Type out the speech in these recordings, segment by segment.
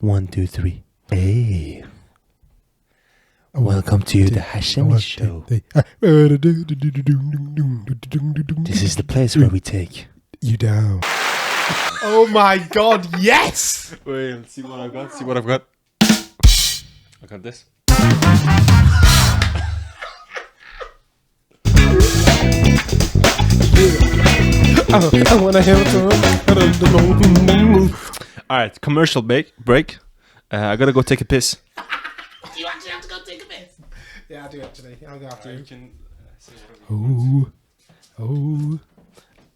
1, 2, 3. Hey. Welcome to the Hashem Show. This is the place where we take you down. Oh my god, yes! Wait, let's see what I've got. See what I've got. I got this. I wanna hear it. Alright, commercial break. I gotta go take a piss. Do you actually have to go take a piss? Yeah, I do actually. I'll go after you.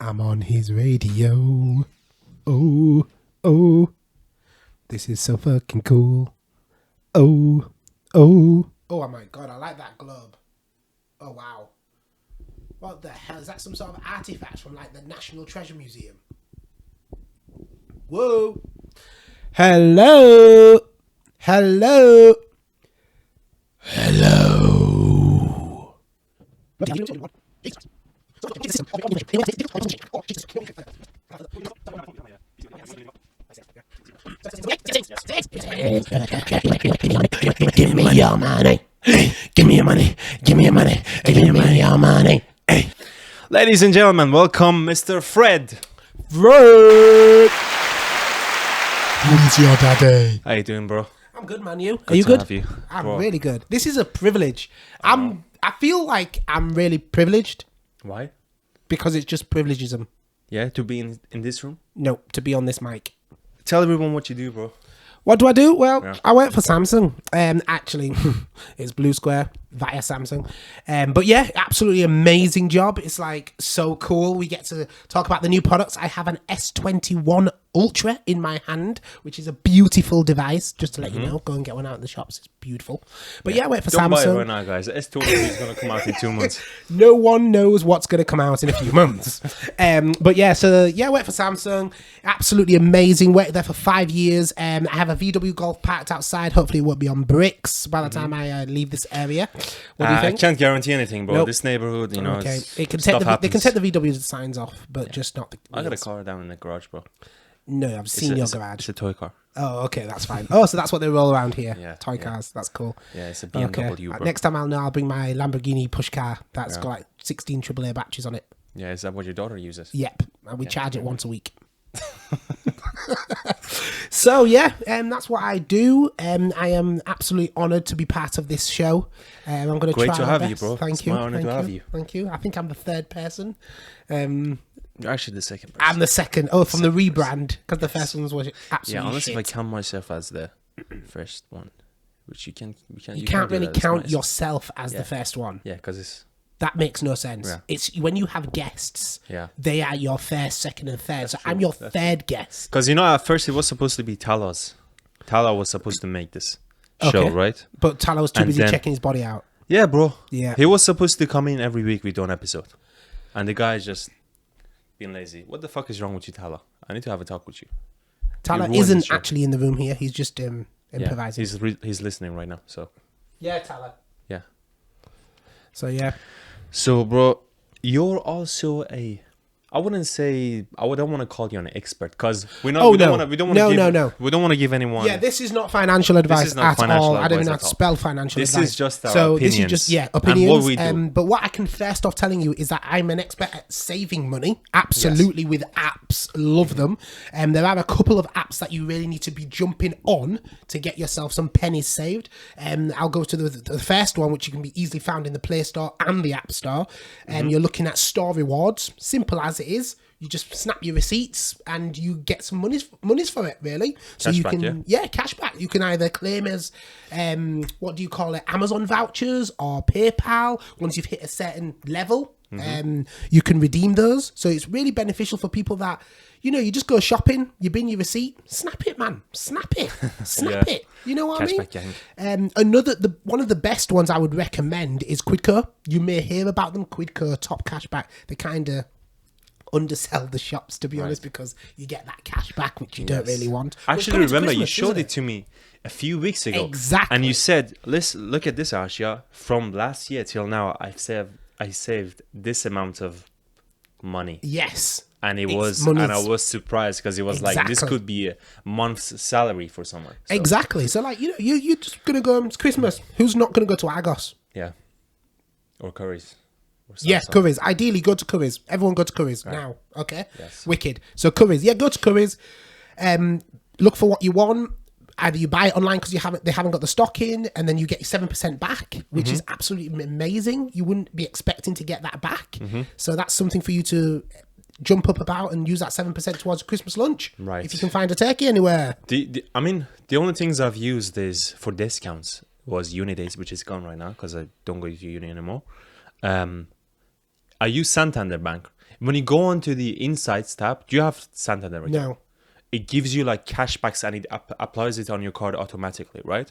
I'm on his radio. Oh, this is so fucking cool. Oh my god, I like that globe. Oh wow. What the hell? Is that some sort of artifact from like the National Treasure Museum? Whoa. Hello. Give me your money. Give me your money. Give me your money. Give me your money. Hey. Ladies and gentlemen, welcome Mr. Fred. Who's your daddy? How you doing, bro? I'm good, man. You? Are you good? Have you, I'm bro. really good. This is a privilege. I feel like I'm really privileged Why? because it's just privilegism. Yeah, to be in this room? No, to be on this mic. Tell everyone what you do, bro. What do I do? Well, Yeah. I work for Samsung. Actually, it's Blue Square via Samsung. But yeah, absolutely amazing job. It's like so cool. We get to talk about the new products. I have an S21 Ultra in my hand, which is a beautiful device. Just to let you know, go and get one out in the shops. It's beautiful. But yeah, I work for Don't buy it Samsung. right now, guys. S20 is going to come out in 2 months. No one knows what's going to come out in a few months. But yeah, so yeah, I work for Samsung. Absolutely amazing. Worked there for 5 years. I have a VW Golf parked outside. Hopefully it won't be on bricks by the time I leave this area. What do you I think? can't guarantee anything, bro. Nope. This neighborhood, you know, Okay, it's, it can stuff take they can happens. take the VW signs off, but just not the. I got a wheels. car down in the garage, bro. No, I've seen your garage. It's a toy car. Oh, okay, that's fine. Oh, so that's what they roll around here. Yeah, Toy yeah. cars. That's cool. Yeah, it's a Okay. BMW, bro. Next time I'll know. I'll bring my Lamborghini push car. That's Yeah. got like 16 AAA batteries on it. Yeah, is that what your daughter uses? Yep, and we charge it once a week. So yeah, that's what I do. I am absolutely honoured to be part of this show. I'm going to Great try to my have best. you, bro. Thank It's you. my honour to have you. Thank you. I think I'm the third person. You're actually the second person. I'm the second. Oh, from the rebrand because the first ones was absolutely Yeah, unless shit. if I count myself as the first one, which you can't You can't really count your. yourself as Yeah. the first one. Yeah, because it's That makes no sense. Yeah. It's when you have guests. Yeah. They are your first, second, and third. So I'm true. your That's third guest. because you know at first it was supposed to be Tala's. Tala was supposed to make this show, Okay. right? But Tyler was too And busy then- checking his body out. Yeah, bro. Yeah. He was supposed to come in every week. We do an episode, and the guy's just being lazy. What the fuck is wrong with you, Tala? I need to have a talk with you. Tyler ruined the isn't show. actually in the room here. He's just Yeah, improvising. he's listening right now. So Yeah, Tyler. yeah. So yeah. So, bro, you're also a. I wouldn't say I don't want to call you an expert because we don't want to. We don't want to give. No. We don't want to give anyone. Yeah, this is not financial advice is not at financial all. I don't advice even know how at to all. spell financial This advice. is just our so this is opinions just and opinions. what we do. But what I can first off telling you is that I'm an expert at saving money. Absolutely, with apps, love them. There are a couple of apps that you really need to be jumping on to get yourself some pennies saved. I'll go to the first one, which you can be easily found in the Play Store and the App Store. You're looking at store rewards. Simple as it is. You just snap your receipts and you get some monies for it, really. So you Cashback, can, yeah, cashback. You can either claim as, what do you call it, Amazon vouchers or PayPal. Once you've hit a certain level, you can redeem those. So it's really beneficial for people that, you know, you just go shopping, you bin your receipt, snap it, man, snap it, snap Yeah. it. You know what Cashback I mean? One of the best ones I would recommend is Quidco. You may hear about them, Quidco, top cashback. They kind of undersell the shops, to be honest, because you get that cash back, which you don't really want. I Well, it's actually coming to remember you Christmas, showed isn't it to me a few weeks ago. Exactly. And you said, "Listen, look at this, Asha. From last year till now, I saved this amount of money. Yes. And it It's was, money. and I was surprised because it was like, this Exactly. could be a month's salary for someone. So, Exactly. So like, you know, you're just gonna go. It's Christmas. Who's not gonna go to Argos? yeah. Or curries. Or Yeah, salsa. Curry's. Ideally, go to Curry's. Everyone go to Curry's now. Okay. Yes. Wicked. So Curry's. Yeah, go to Curry's. Look for what you want. Either you buy it online because they haven't got the stock in, and then you get 7% back, which is absolutely amazing. You wouldn't be expecting to get that back. So that's something for you to jump up about and use that 7% towards a Christmas lunch. Right. If you can find a turkey anywhere. I mean, the only things I've used is for discounts was Unidays, which is gone right now because I don't go to uni anymore. I use Santander Bank. When you go onto the Insights tab, do you have Santander account? No. It gives you like cashbacks and it applies it on your card automatically, right?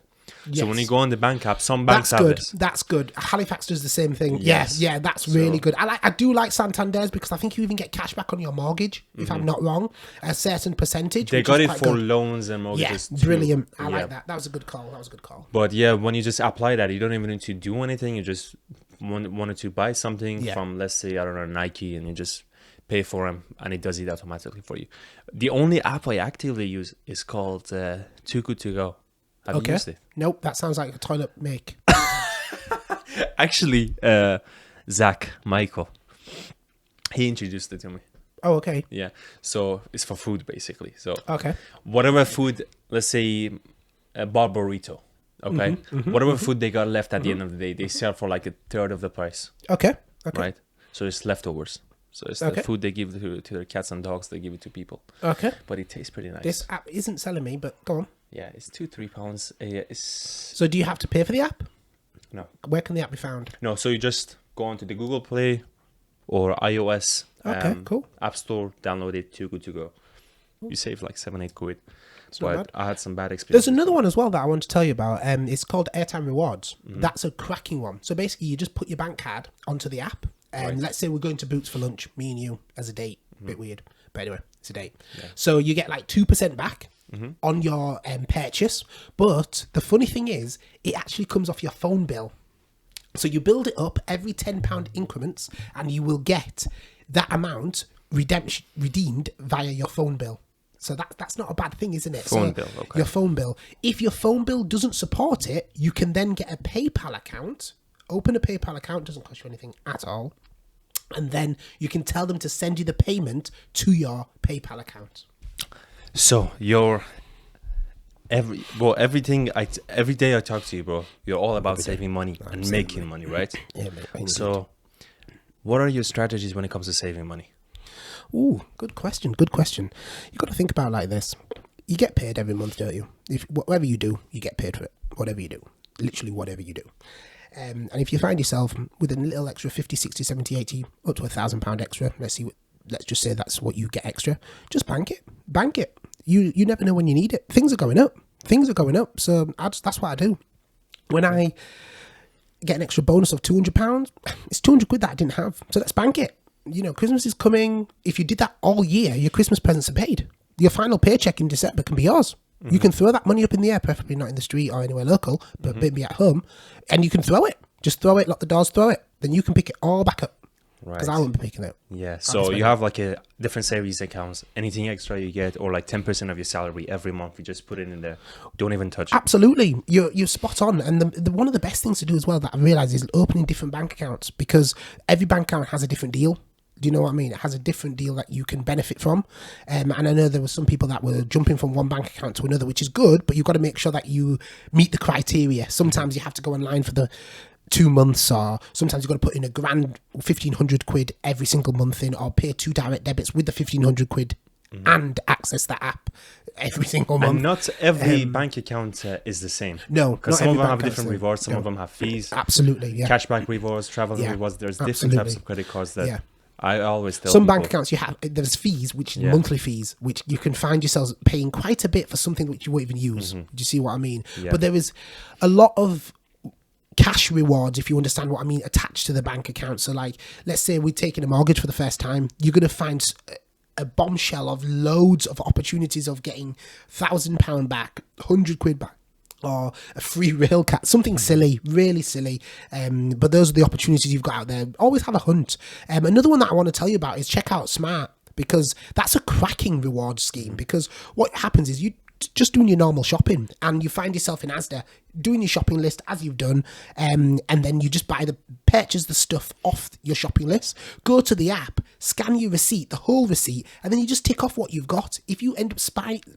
So when Yes. you go on the bank app, some banks That's have good. this. That's good. Halifax does the same thing. Yes. Yeah, that's really good. I do like Santander's because I think you even get cash back on your mortgage, if I'm not wrong, a certain percentage. They which got is it quite for good. loans and Yeah, mortgages too. brilliant. I Yeah. like that. That was a good call. But yeah, when you just apply that, you don't even need to do anything. You just wanted to buy something Yeah. from, let's say, I don't know, Nike, and you just pay for them, and it does it automatically for you. The only app I actively use is called Too Good To Go. Have you used it? Nope, that sounds like a toilet make. Actually, Zach, Michael, he introduced it to me. Oh, okay. Yeah. So it's for food, basically. So Okay. whatever food, let's say a barbarito, okay? Whatever food they got left at the end of the day, they sell for like a third of the price, Okay. right? So it's leftovers. So it's Okay. the food they give to their cats and dogs, they give it to people. Okay. But it tastes pretty nice. This app isn't selling me, but go on. Yeah, it's £2-3. It's So do you have to pay for the app? no. Where can the app be found? No, so you just go onto the Google Play or iOS Okay, cool. App Store, download it, Too Good To Go. You save like 7-8 quid. not But I had some bad There's experiences. another one as well that I want to tell you about. It's called Airtime Rewards. Mm-hmm. That's a cracking one. So basically, you just put your bank card onto the app. And let's say we're going to Boots for lunch, me and you, as a date. Mm-hmm. Bit weird. But anyway, it's a date. So you get like 2% back Mm-hmm. on your purchase. But the funny thing is, it actually comes off your phone bill. So you build it up every £10 increments, and you will get that amount redeemed via your phone bill. So that's not a bad thing, isn't it? Phone So bill, okay. Your phone bill. If your phone bill doesn't support it, you can then get a PayPal account. Open a PayPal account, doesn't cost you anything at all. And then you can tell them to send you the payment to your PayPal account. So every day I talk to you, bro, you're all about saving money and making money, right? Yeah, mate. So what are your strategies when it comes to saving money? Ooh, good question. You got to think about it like this. You get paid every month, don't you? If whatever you do, you get paid for it. Whatever you do. Literally whatever you do. And if you find yourself with a little extra 50, 60, 70, 80, up to £1,000 extra, let's just say that's what you get extra, just bank it. You never know when you need it. Things are going up. So that's what I do. When I get an extra bonus of £200, it's 200 quid that I didn't have. So let's bank it. You know, Christmas is coming. If you did that all year, your Christmas presents are paid. Your final paycheck in December can be yours. You can throw that money up in the air, preferably not in the street or anywhere local, but maybe at home, and you can throw it. Just throw it, lock the doors, throw it. Then you can pick it all back up. Because I won't be picking it. Yeah, so you have like a different savings accounts. Anything extra you get, or like 10% of your salary every month, you just put it in there. Don't even touch it. Absolutely, you're spot on. And the one of the best things to do as well that I realise is opening different bank accounts, because every bank account has a different deal. Do you know what I mean? It has a different deal that you can benefit from. And I know there were some people that were jumping from one bank account to another, which is good, but you've got to make sure that you meet the criteria. Sometimes you have to go online for the 2 months, or sometimes you've got to put in £1,000, 1,500 quid every single month in, or pay 2 direct debits with the 1,500 quid and access that app every single month. And not every bank account is the same. No, because not some of every them have bank different account's the rewards, some same. of them have fees, Absolutely, yeah. cashback rewards, travel Yeah, rewards. There's different types of credit cards that Yeah. I always tell Some people. bank accounts there's fees, which is monthly fees, which you can find yourselves paying quite a bit for something which you won't even use. Do you see what I mean? Yeah. But there is a lot of cash rewards, if you understand what I mean, attached to the bank account. So like, let's say we're taking a mortgage for the first time, you're going to find a bombshell of loads of opportunities of getting £1,000 back, 100 quid back, or a free rail cat, something silly, really silly. But those are the opportunities you've got out there. Always have a hunt. Another one that I want to tell you about is check out Smart, because that's a cracking reward scheme. Because what happens is you just doing your normal shopping and you find yourself in Asda doing your shopping list as you've done, and then you just purchase the stuff off your shopping list, go to the app, scan your receipt, the whole receipt, and then you just tick off what you've got. If you end up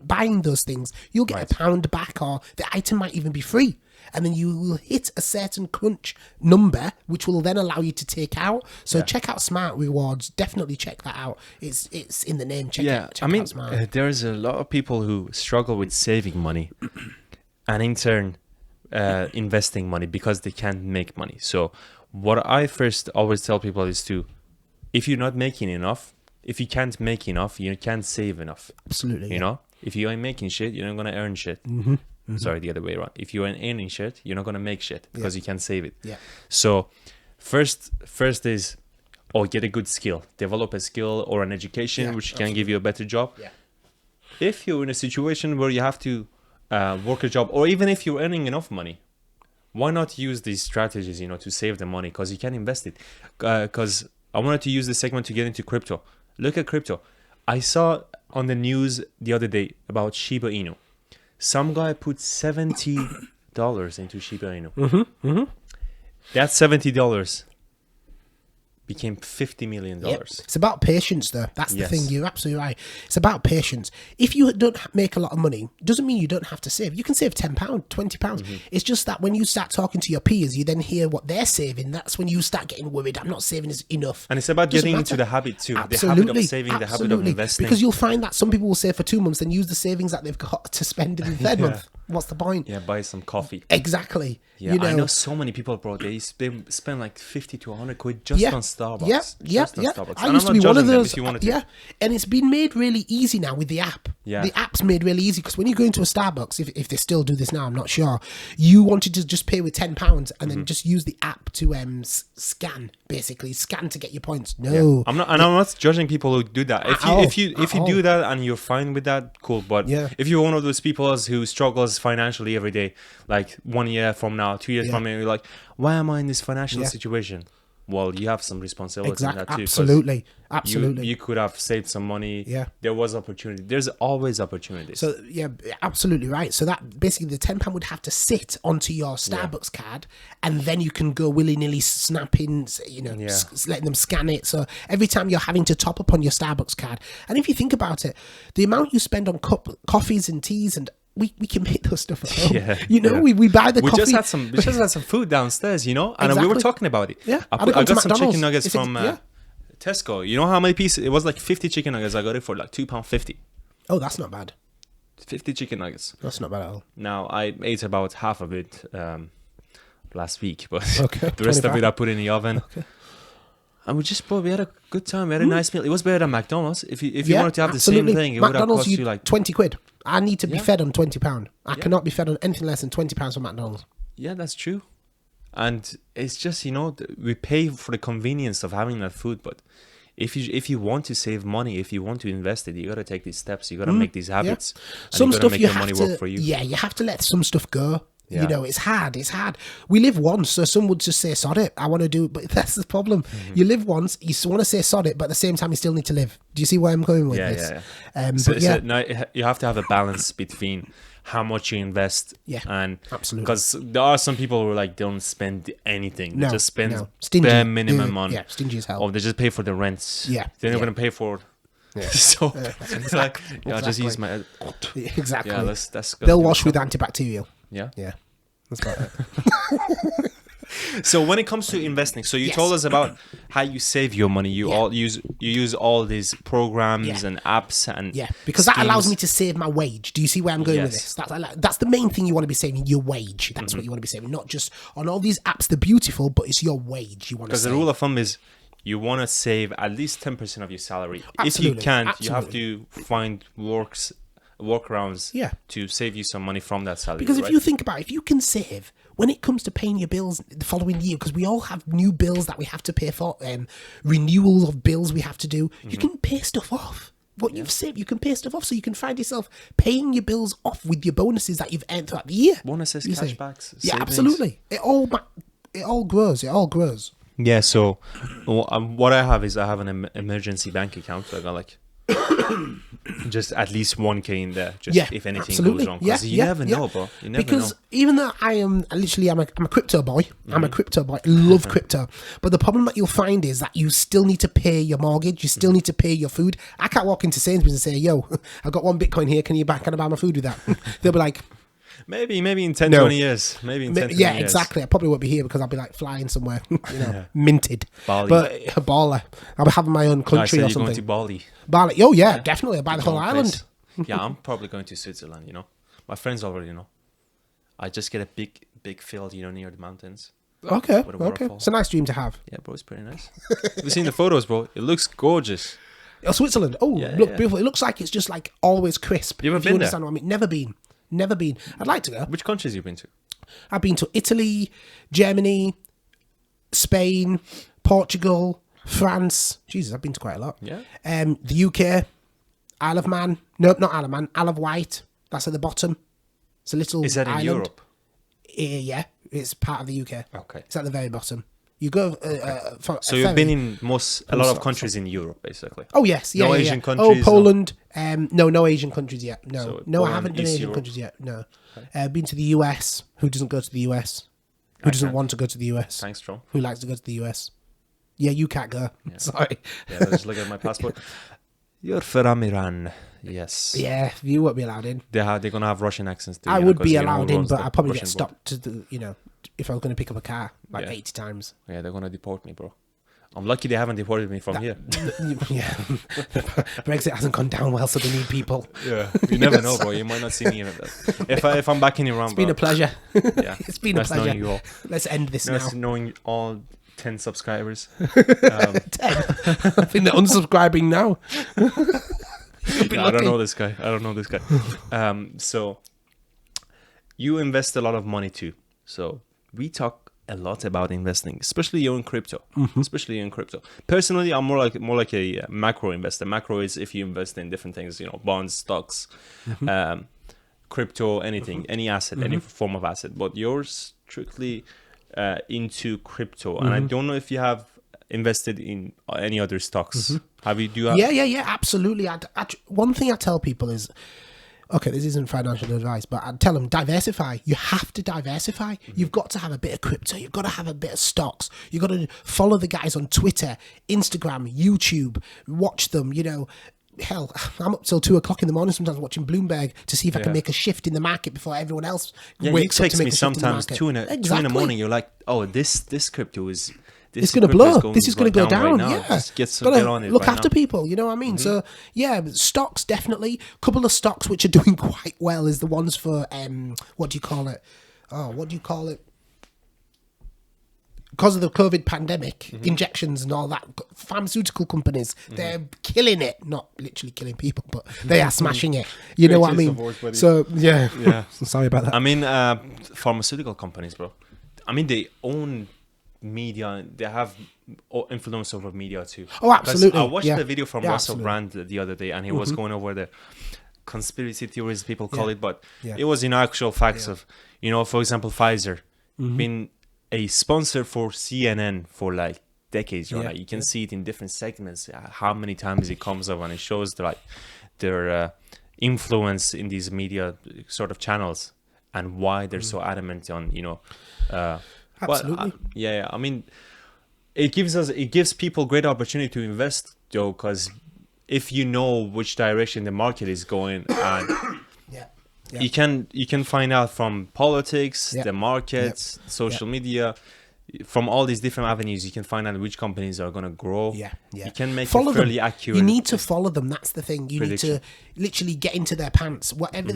buying those things, you'll get £1 back, or the item might even be free. And then you will hit a certain crunch number, which will then allow you to take out. So check out Smart Rewards. Definitely check that out. It's in the name. Check out Smart. There's a lot of people who struggle with saving money and in turn investing money because they can't make money. So what I first always tell people is if you're not making enough, if you can't make enough, you can't save enough. Absolutely. You know, if you ain't making shit, you're not going to earn shit. Sorry, the other way around. If you ain't earning shit, you're not going to make shit because you can't save it. Yeah. So first is, get a good skill. Develop a skill or an education which can give you a better job. Yeah. If you're in a situation where you have to work a job, or even if you're earning enough money, why not use these strategies, to save the money? Because you can invest it. Because I wanted to use this segment to get into crypto. Look at crypto. I saw on the news the other day about Shiba Inu. Some guy put $70 into Shiba Inu. That $70 became $50 million. Yep. It's about patience, though. That's the thing. You're absolutely right. It's about patience. If you don't make a lot of money, doesn't mean you don't have to save. You can save £10, £20. It's just that when you start talking to your peers, you then hear what they're saving. That's when you start getting worried. I'm not saving enough. And it's about getting into the habit too. Absolutely. The habit of saving, the habit of investing. Because you'll find that some people will save for 2 months and use the savings that they've got to spend in the third month. What's the point? Yeah, buy some coffee. Exactly. Yeah, I know so many people, bro. They spend like 50 to 100 quid just on Starbucks. Starbucks. I used to be one of those. And it's been made really easy now with the app. Yeah. The app's made really easy because when you go into a Starbucks, if they still do this now, I'm not sure. You wanted to just pay with £10 and then just use the app to scan to get your points. No, I'm not judging people who do that. If you do that and you're fine with that, cool. But if you're one of those people who struggles financially every day, like 1 year from now, 2 years from now, you're like, why am I in this financial situation? Well, you have some responsibility in that too. Absolutely. You could have saved some money. Yeah. There was opportunity. There's always opportunities. So, yeah, absolutely right. So that basically the £10 would have to sit onto your Starbucks card and then you can go willy-nilly snapping, letting them scan it. So every time you're having to top up on your Starbucks card. And if you think about it, the amount you spend on coffees and teas and we can make those stuff at home. We buy the coffee. We just had some food downstairs, and we were talking about it. Yeah, I got some chicken nuggets from Tesco. You know how many pieces? It was like 50 chicken nuggets. I got it for like £2.50. Oh, that's not bad. 50 chicken nuggets. That's not bad at all. Now I ate about half of it last week, but the 25. rest of it I put in the oven. Okay. And we had a good time. We had a nice meal. It was better than McDonald's. If you wanted to have the same thing, it would have cost you like 20 quid. I need to be fed on £20. I cannot be fed on anything less than £20 from McDonald's. Yeah, that's true. And it's just, we pay for the convenience of having that food. But if you want to save money, if you want to invest it, you got to take these steps. You got to make these habits. And some you stuff make you your money work for you. Yeah, you have to let some stuff go. Yeah. It's hard. We live once, so some would just say sod it, I want to do it, but that's the problem. You live once, you want to say sod it, but at the same time you still need to live. Do you see where I'm going with this? No, you have to have a balance between how much you invest and absolutely, because there are some people who don't spend anything. They just spend stingy. bare minimum on stingy as hell. Or they just pay for the rents. They're not going to pay for so it's like I'll just use my exactly. Yeah, that's good. They'll wash with antibacterial. Yeah. That's about it. So when it comes to investing, so you told us about how you save your money. You use all these programs and apps and because that allows me to save my wage. Do you see where I'm going with this? That's the main thing you want to be saving, your wage. That's what you want to be saving, not just on all these apps. They're beautiful, but it's your wage you want to save. Because the rule of thumb is you want to save at least 10% of your salary. Absolutely. If you can't, you have to find workarounds to save you some money from that salary. Because if you think about it, if you can save when it comes to paying your bills the following year, because we all have new bills that we have to pay for, renewals of bills we have to do, you can pay stuff off. what you've saved. You can pay stuff off, so you can find yourself paying your bills off with your bonuses that you've earned throughout the year. Bonuses, You say. cashbacks, Yeah, savings. absolutely. It all grows. It all grows. Yeah, so what I have is I have an emergency bank account. So I got like just at least 1K in there, just Yeah, if anything absolutely. goes wrong. Because you never know, bro. You never Because know. even though I'm a crypto boy. I'm a crypto boy. I love crypto. But the problem that you'll find is that you still need to pay your mortgage. You still need to pay your food. I can't walk into Sainsbury's and say, "Yo, I've got 1 Bitcoin here. Can I buy my food with that?" They'll be like, Maybe in 10, No. 20 years. Maybe in 10, 20 yeah, years. exactly. I probably won't be here because I'll be like flying somewhere, minted. Bali. But a baller. I'll be having my own No, I country said or you're going to something. Bali. Bali. Oh yeah, definitely. I'll buy the whole Your own island. place. Yeah, I'm probably going to Switzerland, My friends already know. I just get a big field, near the mountains. Okay, With a okay. waterfall. It's a nice dream to have. Yeah, bro, it's pretty nice. Have you seen the photos, bro? It looks gorgeous. Oh, Switzerland. Oh, Yeah, look, yeah. beautiful. It looks like it's just like always crisp. You ever if been understand what I mean. Never been. I'd like to go. Which countries you been to? I've been to Italy, Germany, Spain, Portugal, France. Jesus, I've been to quite a lot. Yeah. The UK, Isle of Man. No, not Isle of Man. Isle of Wight. That's at the bottom. It's a little Is that in island. Europe? Yeah, it's part of the UK. Okay. It's at the very bottom. You go. For So a you've ferry. been in a lot of countries in Europe, basically. Oh yes, yeah. No yeah, Asian yeah. countries, Oh, no? Poland. No Asian countries yet. No, So no, I Poland, haven't done East Asian Europe. countries yet. No, been to the US. Who doesn't go to the US? Who doesn't want to go to the US? Thanks, Trump. Who likes to go to the US? Yeah, you can't go. Sorry. Yeah, let's look at my passport. You're from Iran. Yes. Yeah, you won't be allowed in. They're going to have Russian accents too. I would be 'cause allowed who in, runs but the I'd probably Russian get border. stopped if I was going to pick up a car like Yeah. 80 times. Yeah, they're going to deport me, bro. I'm lucky they haven't deported me from here. Yeah, Brexit hasn't gone down well, so they need people. Yeah, you never know, bro. You might not see me if I'm back in Iran. It's been a pleasure. Yeah, It's been a nice knowing pleasure. you all. Let's end this Nice now. knowing all 10 subscribers. 10. I think they're unsubscribing now. I don't know this guy. So you invest a lot of money too. So we talk a lot about investing, especially in crypto. Especially in crypto. Personally, I'm more like a macro investor. Macro is if you invest in different things, bonds, stocks, crypto, anything, any asset, any form of asset. But you're strictly into crypto, and I don't know if you have invested in any other stocks. Have you? Do you have? Yeah, absolutely. One thing I tell people is, okay, this isn't financial advice, but I'd tell them diversify. You have to diversify. You've got to have a bit of crypto. You've got to have a bit of stocks. You've got to follow the guys on Twitter, Instagram, YouTube, watch them, Hell, I'm up till 2 o'clock in the morning sometimes watching Bloomberg to see if I can Yeah. make a shift in the market before everyone else Yeah, it wakes up takes to make me a shift in the sometimes market. 2 in Exactly. the morning. You're like, oh, this crypto is. It's going to blow. This is going to go down. Right now. Yeah. Just get Gotta on it. look right after now. people. You know what I mean? So, yeah, stocks definitely. Couple of stocks which are doing quite well is the ones for, what do you call it? Because of the COVID pandemic, injections and all that, pharmaceutical companies, they're killing it. Not literally killing people, but they are smashing it. You know what I Great choice mean? of words, buddy. So, yeah. Yeah. Sorry about that. I mean, pharmaceutical companies, bro. I mean, they own media. They have influence over media too. Oh, absolutely. 'Cause I watched Yeah. the video from Yeah, Russell absolutely. Brand the other day, and he was going over the conspiracy theories people call Yeah. it, but Yeah. it was actual facts of, for example, Pfizer been a sponsor for CNN for like decades. Right? Yeah. Like, you can see it in different segments. How many times it comes up, and it shows their influence in these media sort of channels and why they're so adamant on Absolutely. yeah. I mean, it gives people great opportunity to invest, Joe, because if you know which direction the market is going, and Yeah. you can find out from politics, Yeah. the markets, social media, from all these different avenues. You can find out which companies are going to grow. Yeah. You can make follow a fairly them. accurate. You need to follow them. That's the thing. You prediction. need to literally get into their pants. Whatever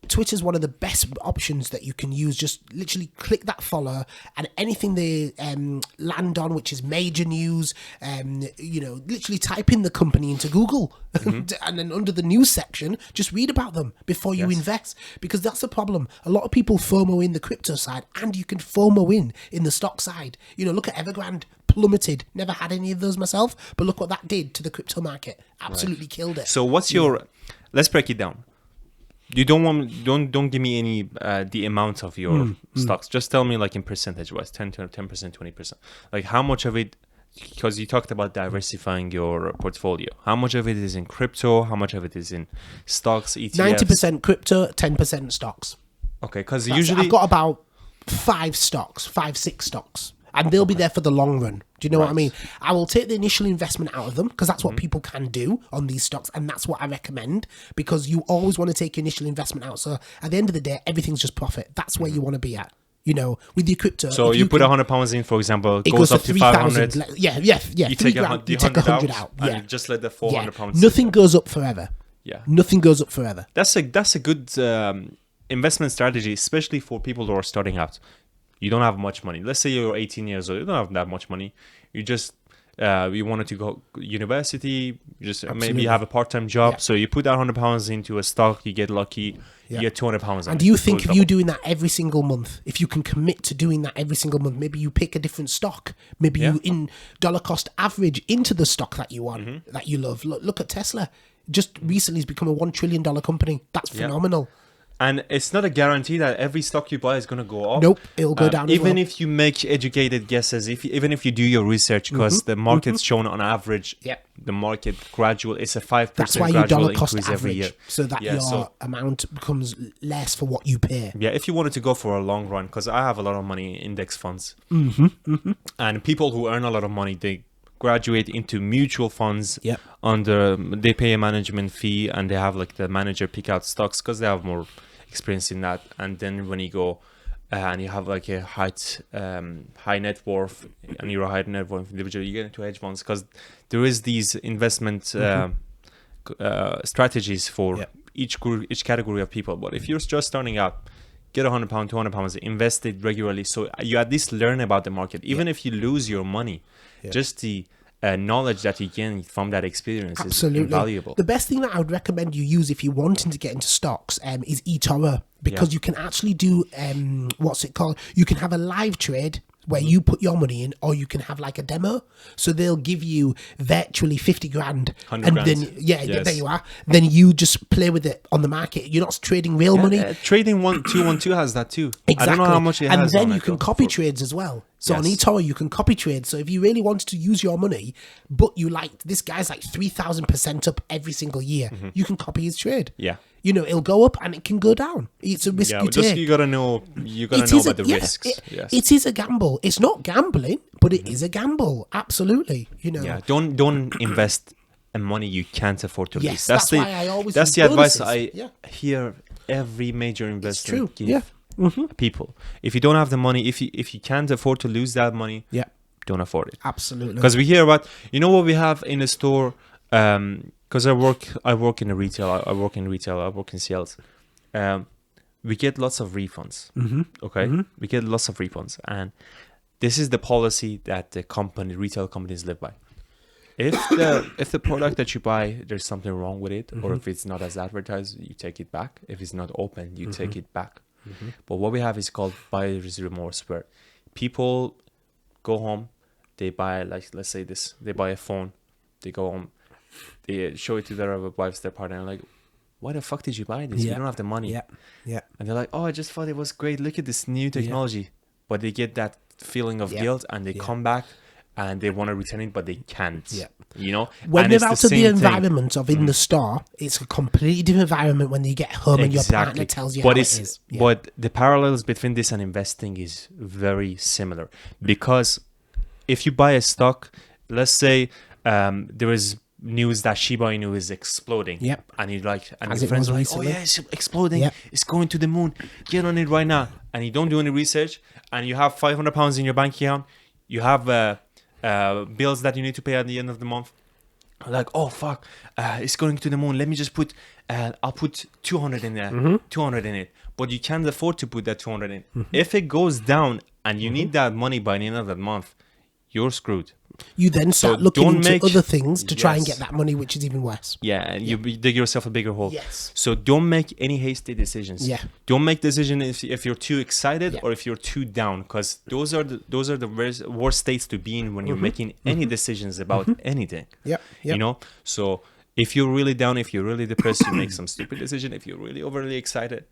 Twitter's one of the best options that you can use. Just literally click that follow, and anything they land on, which is major news, literally type in the company into Google, and then under the news section, just read about them before you invest, because that's the problem. A lot of people FOMO in the crypto side, and you can FOMO in the stock side. Look at Evergrande. Plummeted. Never had any of those myself, but look what that did to the crypto market. Absolutely killed it. So what's your? Let's break it down. You don't give me any the amount of your stocks. Just tell me like in percentage wise, 10%, 20%. Like how much of it? Because you talked about diversifying your portfolio. How much of it is in crypto? How much of it is in stocks, ETFs? 90% crypto, 10% stocks. Okay, because usually I've got about 6 stocks. And they'll be there for the long run. Do you know what I mean? I will take the initial investment out of them, because that's what people can do on these stocks. And that's what I recommend, because you always want to take your initial investment out. So at the end of the day, everything's just profit. That's where you want to be at, with your crypto. So you put £100 in, for example, it goes up to 500. Yeah. You take £100 out. And Yeah. you just let the £400. Nothing goes up forever. Yeah. Nothing goes up forever. That's a good investment strategy, especially for people who are starting out. You don't have much money. Let's say you're 18 years old. You don't have that much money. You just you wanted to go university. You just maybe you have a part-time job. Yeah. So you put that £100 into a stock. You get lucky. You get £200. And do you think if you're doing that every single month, if you can commit to doing that every single month, maybe you pick a different stock. Maybe you in dollar cost average into the stock that you want, that you love. Look at Tesla. Just recently has become a $1 trillion company. That's phenomenal. And it's not a guarantee that every stock you buy is going to go up. Nope, it'll go down. Even if you make educated guesses, even if you do your research, because the market's shown on average, the market it's a 5% that's why your dollar cost increase average, every year. so that your amount becomes less for what you pay. Yeah, if you wanted to go for a long run, because I have a lot of money in index funds, and people who earn a lot of money, they graduate into mutual funds. They pay a management fee, and they have like the manager pick out stocks because they have more experience in that. And then when you go and you have like a high net worth, and you're a high net worth individual, you get into hedge funds, because there is these investment strategies for each category of people. But if you're just starting out, get £100, £200, invest it regularly, so you at least learn about the market. Even if you lose your money, just the knowledge that you gain from that experience is invaluable. The best thing that I would recommend you use if you're wanting to get into stocks is eToro, because you can actually do what's it called? You can have a live trade where you put your money in, or you can have like a demo. So they'll give you virtually 50 grand. 100 grand. Then, there you are. Then you just play with it on the market. You're not trading real money. Trading 1212 has that too. Exactly. I don't know how much it has. And then you can copy trades as well. So on eToro, you can copy trade. So if you really wanted to use your money, but you this guy's like 3,000% up every single year, you can copy his trade. Yeah. It'll go up and it can go down. It's a risk you take. You gotta know about the risks. It is a gamble. It's not gambling, but it is a gamble. Absolutely. Yeah. Don't invest in money you can't afford to lose. That's why I always. That's the advice I hear every major investor give people. If you don't have the money, if you can't afford to lose that money, don't afford it. Absolutely. Because we hear about, what we have in the store. Because I work in retail. I work in sales. We get lots of refunds. We get lots of refunds, and this is the policy that the retail companies live by. If the product that you buy, there's something wrong with it, or if it's not as advertised, you take it back. If it's not open, you take it back. But what we have is called buyer's remorse, where people go home, they buy, like, let's say this, they buy a phone, they go home, they show it to their wives, their partner, and like, why the fuck did you buy this? You don't have the money. And they're like, oh, I just thought it was great. Look at this new technology. But they get that feeling of guilt, and they come back and they want to return it, but they can't. When they're out of the environment of in the store, it's a completely different environment when you get home and your partner tells you how it is. But the parallels between this and investing is very similar, because if you buy a stock, let's say there is news that Shiba Inu is exploding. And you and your friends are like, oh yeah, it's exploding. It's going to the moon. Get on it right now. And you don't do any research, and you have £500 in your bank account. You have bills that you need to pay at the end of the month. like, oh fuck, it's going to the moon, let me just put I'll put 200 in there, 200 in it, but you can't afford to put that 200 in. If it goes down and you need that money by the end of the month, you're screwed. You then So start looking don't into make- other things to try and Yes. get that money, which is even worse. Yeah, and you dig yourself a bigger hole. Yes. So don't make any hasty decisions. Yeah. Don't make decisions if you're too excited Yeah. or if you're too down, because those are the worst states to be in when you're making any decisions about anything. Yep, You yep. know. So if you're really down, if you're really depressed, you make some stupid decision. If you're really overly excited,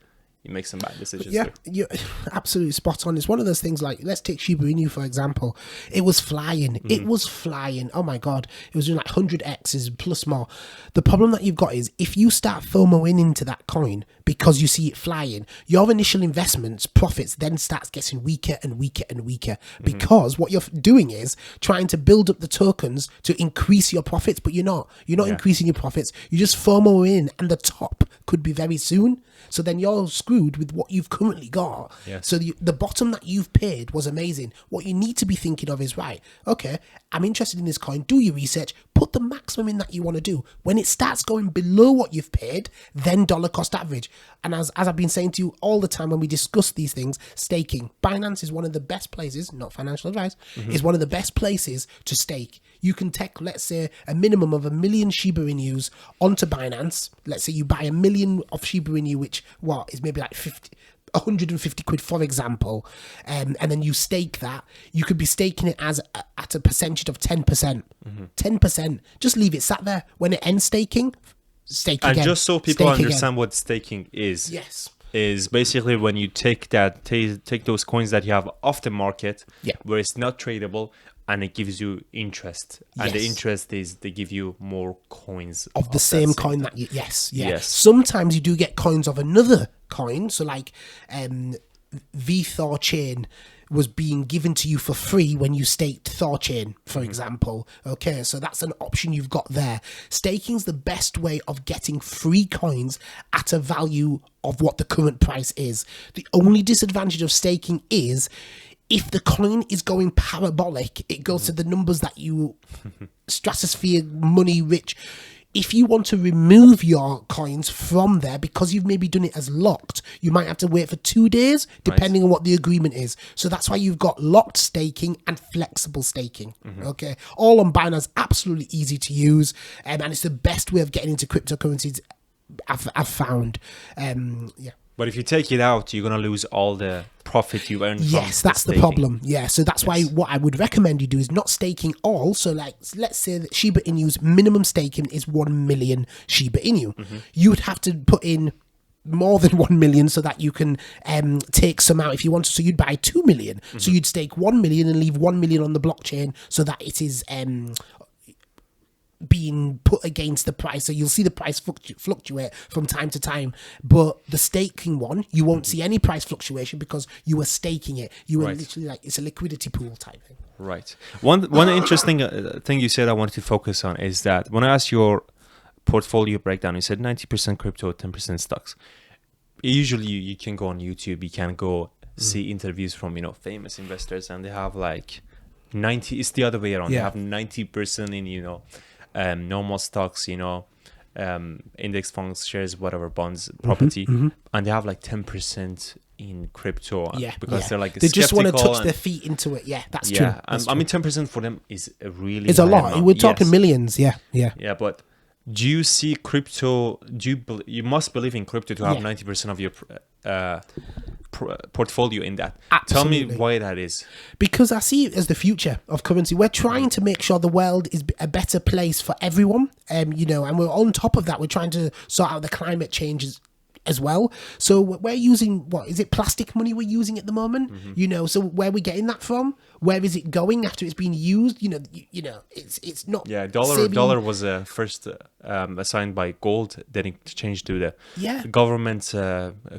you make some bad decisions. Yeah, too. you're absolutely spot on. It's one of those things like, let's take Shiba Inu, for example. It was flying. It was flying. Oh my God. It was doing like 100x's plus more. The problem that you've got is if you start FOMOing into that coin because you see it flying, your initial investments, profits then starts getting weaker and weaker and weaker because what you're doing is trying to build up the tokens to increase your profits, but you're not. You're not Yeah. increasing your profits. You just FOMO in and the top could be very soon. So then you're screwed with what you've currently got. Yes. So the bottom that you've paid was amazing. What you need to be thinking of is, right, okay, I'm interested in this coin. Do your research. Put the maximum in that you want to do. When it starts going below what you've paid, then dollar cost average. And as I've been saying to you all the time when we discuss these things, staking. Binance is one of the best places, not financial advice, is one of the best places to stake. You can take, let's say, a minimum of 1 million Shiba Inus onto Binance. Let's say you buy 1 million of Shiba Inu, which is maybe like 150 quid, for example, and then you stake that. You could be staking it at a percentage of 10%. 10%. Just leave it sat there. When it ends staking, stake And again. just so people stake understand what staking is. Yes. Is basically when you take those coins that you have off the market, Yeah. where it's not tradable, and it gives you interest, and the Yes. interest is they give you more coins Of the that same coin that you, yes. Yes. Sometimes you do get coins of another coin. So like VThor chain was being given to you for free when you staked Thorchain, for example. Okay, so that's an option you've got there. Staking's the best way of getting free coins at a value of what the current price is. The only disadvantage of staking is if the coin is going parabolic, it goes to the numbers that you stratosphere money rich. If you want to remove your coins from there because you've maybe done it as locked, you might have to wait for 2 days, depending on what the agreement is. So that's why you've got locked staking and flexible staking. Okay, all on Binance, absolutely easy to use, and it's the best way of getting into cryptocurrencies I've found. Yeah. But if you take it out, you're gonna lose all the profit you earn. Yes, from that's the staking. problem. Yeah, so that's why what I would recommend you do is not staking all. So, like, let's say that Shiba Inu's minimum staking is 1 million Shiba Inu. You would have to put in more than 1 million so that you can take some out if you wanted. So you'd buy 2 million. So you'd stake 1 million and leave 1 million on the blockchain so that it is being put against the price. So you'll see the price fluctuate from time to time, but the staking one, you won't see any price fluctuation because you were staking it. You were Right. literally like, it's a liquidity pool type thing. Right. One interesting thing you said I wanted to focus on is that when I asked your portfolio breakdown, you said 90% crypto, 10% stocks. Usually you can go on YouTube, you can go see interviews from, famous investors, and they have like 90, it's the other way around. They Yeah. have 90% in, normal stocks, index funds, shares, whatever, bonds, property, and they have like 10% in crypto. Yeah, because yeah. they're like they just want to skeptical touch and- their feet into it. Yeah, that's yeah, true. That's I true. mean, 10% for them is a really It's a high lot. amount. We're talking Yes. millions. Yeah, yeah. Yeah, but do you see crypto? You must believe in crypto to have Yeah. 90% of your portfolio in that. Absolutely. Tell me why that is. Because I see it as the future of currency. We're trying to make sure the world is a better place for everyone. And we're on top of that. We're trying to sort out the climate changes as well. So we're using, what is it, plastic money we're using at the moment? So where are we getting that from? Where is it going after it's been used? It's not. Yeah, dollar was first assigned by gold, then it changed to the Yeah. government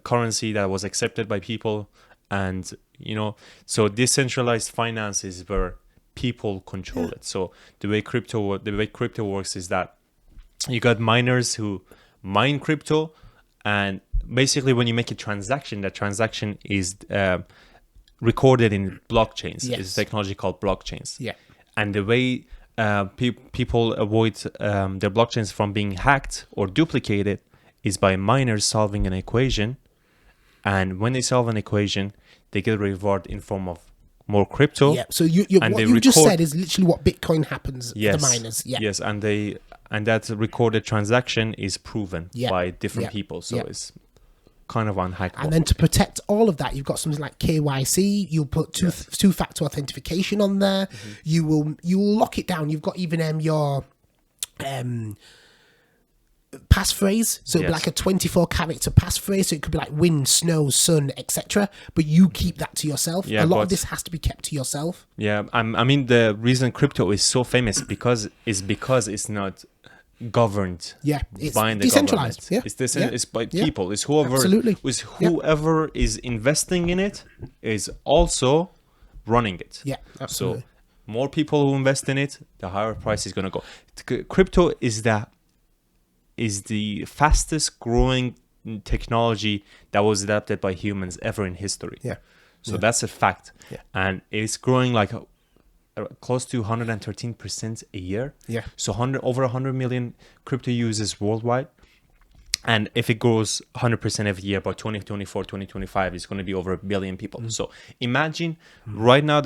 currency that was accepted by people, and so decentralized finance is where people control it. So the way crypto works is that you got miners who mine crypto, and basically when you make a transaction, that transaction is recorded in blockchains. Yes. It's a technology called blockchains. Yeah. And the way people avoid their blockchains from being hacked or duplicated is by miners solving an equation. And when they solve an equation, they get a reward in form of more crypto. Yeah. So what they you just record- said is literally what Bitcoin happens. Yes. The miners. Yeah. Yes, and that recorded transaction is proven Yeah. by different Yeah. people. So Yeah. it's kind of unhackable. And then to protect all of that, you've got something like KYC. You'll put two-factor authentication on there. Mm-hmm. You will lock it down. You've got even your passphrase. So it'll be Yes. like a 24-character passphrase. So it could be like wind, snow, sun, etc. But you keep that to yourself. Yeah, a lot of but- this has to be kept to yourself. Yeah, I mean the reason crypto is so famous because it's not governed. Yeah, it's by the decentralized. government. Yeah, It's by yeah. people. It's whoever. Absolutely. It's Yeah. whoever is investing in it is also running it. Yeah, absolutely. So more people who invest in it, the higher price is gonna go. Crypto is the fastest growing technology that was adapted by humans ever in history. Yeah. So that's a fact. Yeah. And it's growing like close to 113% a year. Yeah. So over 100 million crypto users worldwide. And if it grows 100% every year by 2024, 2025, it's going to be over 1 billion people. So imagine right now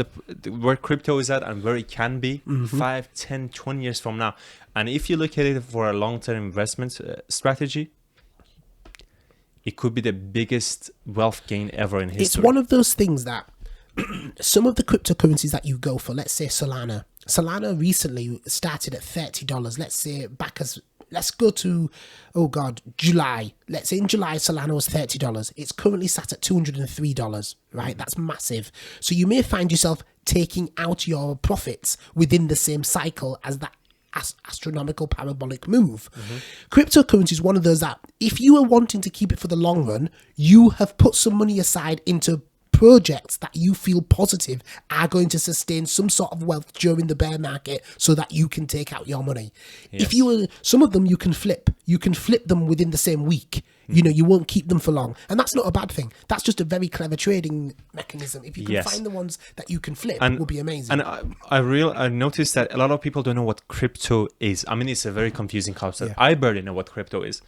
where crypto is at and where it can be 5, 10, 20 years from now. And if you look at it for a long-term investment strategy, it could be the biggest wealth gain ever in history. It's one of those things that some of the cryptocurrencies that you go for, let's say Solana. Solana recently started at $30. Let's go to, July. Let's say in July, Solana was $30. It's currently sat at $203, right? That's massive. So you may find yourself taking out your profits within the same cycle as that astronomical parabolic move. Cryptocurrency is one of those that if you are wanting to keep it for the long run, you have put some money aside into projects that you feel positive are going to sustain some sort of wealth during the bear market so that you can take out your money. If you were, some of them you can flip them within the same week. You won't keep them for long, and that's not a bad thing. That's just a very clever trading mechanism. If you can find the ones that you can flip, it will be amazing. And I noticed that a lot of people don't know what crypto is. I mean, it's a very confusing concept. Yeah. I barely know what crypto is,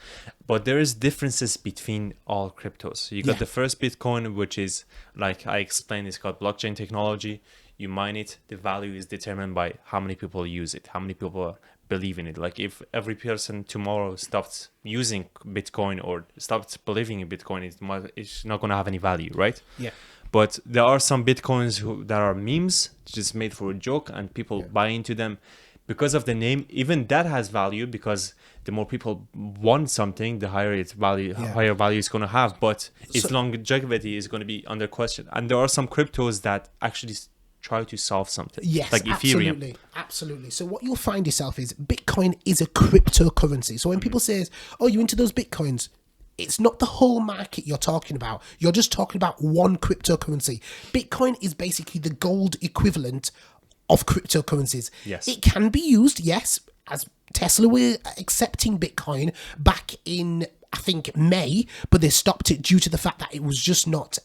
but there is differences between all cryptos. You got the first Bitcoin, which is like I explained, it's got blockchain technology. You mine it. The value is determined by how many people use it, how many people believe in it. Like if every person tomorrow stopped using Bitcoin or stopped believing in Bitcoin, it's not going to have any value, right? Yeah. But there are some Bitcoins that are memes, just made for a joke, and people buy into them because of the name. Even that has value because the more people want something, the higher its value, higher value it's going to have. But its longevity is going to be under question. And there are some cryptos that actually try to solve something. Yes, like Ethereum. Absolutely. So what you'll find yourself is Bitcoin is a cryptocurrency. So when people say, "Oh, you into those Bitcoins?" It's not the whole market you're talking about. You're just talking about one cryptocurrency. Bitcoin is basically the gold equivalent of cryptocurrencies. Yes. It can be used, yes, as Tesla were accepting Bitcoin back in, I think, May, but they stopped it due to the fact that it was just not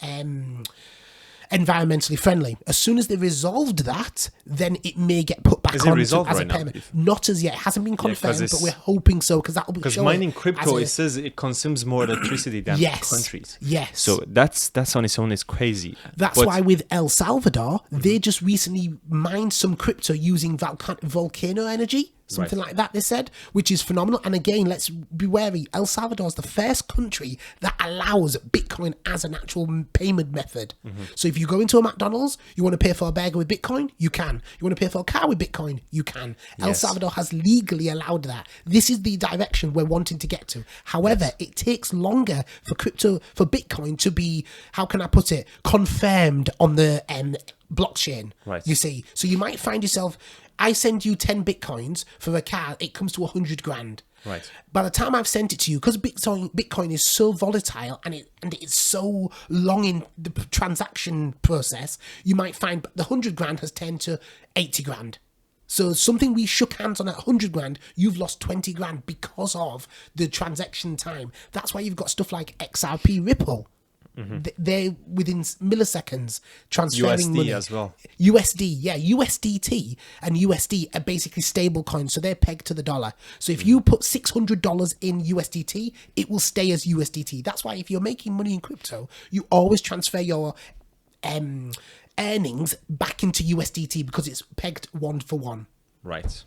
environmentally friendly. As soon as they resolved that, then it may get put back Is it on resolved as a right now? payment. Not as yet. It hasn't been confirmed, 'cause but we're hoping so because that will be Because shown mining crypto, as it says it consumes more electricity than Yes. countries. Yes. So that's on its own is crazy. That's But why with El Salvador, they just recently mined some crypto using volcano energy, something like that, they said, which is phenomenal. And again, let's be wary. El Salvador is the first country that allows Bitcoin as an actual payment method. So if you go into a McDonald's, you want to pay for a burger with Bitcoin, you can. You want to pay for a car with Bitcoin, you can. El Yes. Salvador has legally allowed that. This is the direction we're wanting to get to. However, it takes longer for Bitcoin to be, how can I put it, confirmed on the blockchain. Right. You see, so you might find yourself, I send you 10 Bitcoins for a car, it comes to 100 grand. Right. By the time I've sent it to you, because Bitcoin is so volatile and it's so long in the transaction process, you might find the 100 grand has turned to 80 grand. So something we shook hands on at 100 grand, you've lost 20 grand because of the transaction time. That's why you've got stuff like XRP Ripple. They're within milliseconds transferring USD money as well. USD, yeah, USDT and USD are basically stable coins, so they're pegged to the dollar. So if you put $600 in USDT, it will stay as USDT. That's why if you're making money in crypto, you always transfer your earnings back into USDT because it's pegged one for one. Right.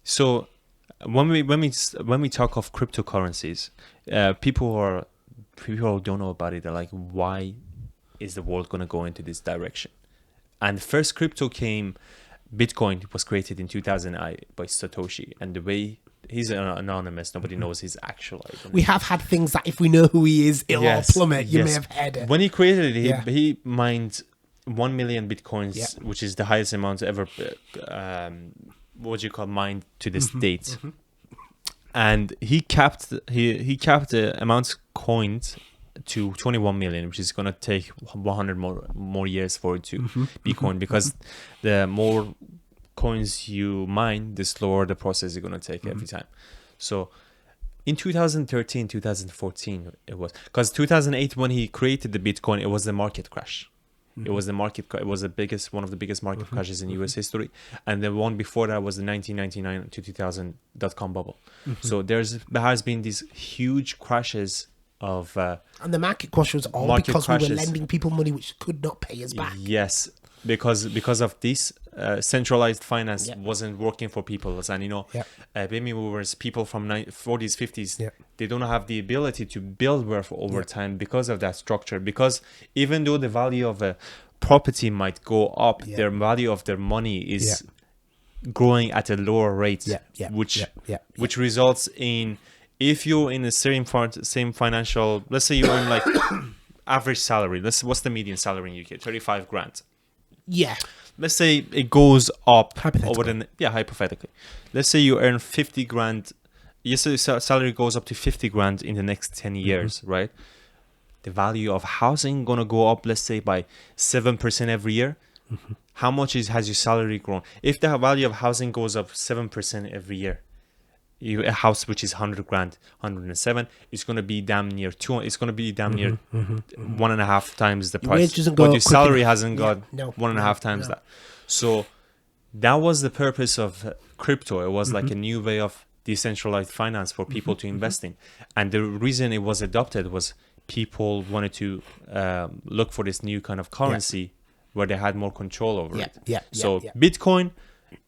So when we talk of cryptocurrencies, people who don't know about it, they're like, why is the world going to go into this direction? And the first crypto Bitcoin was created in 2000 by Satoshi, and the way he's anonymous, nobody knows his actual identity. We have had things that if we know who he is, it'll all plummet. You may yes. have heard it. When he created it, he mined 1 million Bitcoins, Yeah. which is the highest amount ever, mined to this date. And he capped the amounts coined to 21 million, which is going to take 100 more years for it to be coined, because the more coins you mine, the slower the process is going to take every time. So in 2013, 2014, it was, because 2008 when he created the Bitcoin, it was the market crash. It was one of the biggest market crashes in US history, and the one before that was the 1999 to 2000 .com bubble. So there has been these huge crashes of and the market crash was all because we were lending people money which could not pay us back. Yes, because of this centralized finance wasn't working for people, and baby movers, people from 40s, 50s, they don't have the ability to build wealth over time because of that structure. Because even though the value of a property might go up, their value of their money is growing at a lower rate, which results in, if you're in the same financial, let's say you're in like average salary, what's the median salary in UK? 35 grand. Yeah. Let's say it goes up hypothetically. Hypothetically. Let's say you earn 50 grand. Yes, so salary goes up to 50 grand in the next 10 years, right? The value of housing gonna go up, let's say, by 7% every year. How much has your salary grown? If the value of housing goes up 7% every year, a house which is 100 grand, 107, it's going to be damn near 200. It's going to be damn near 1.5 times the price. But your salary hasn't got 1.5 times that. So that was the purpose of crypto. It was like a new way of decentralized finance for people to invest in. And the reason it was adopted was people wanted to look for this new kind of currency where they had more control over it. Bitcoin,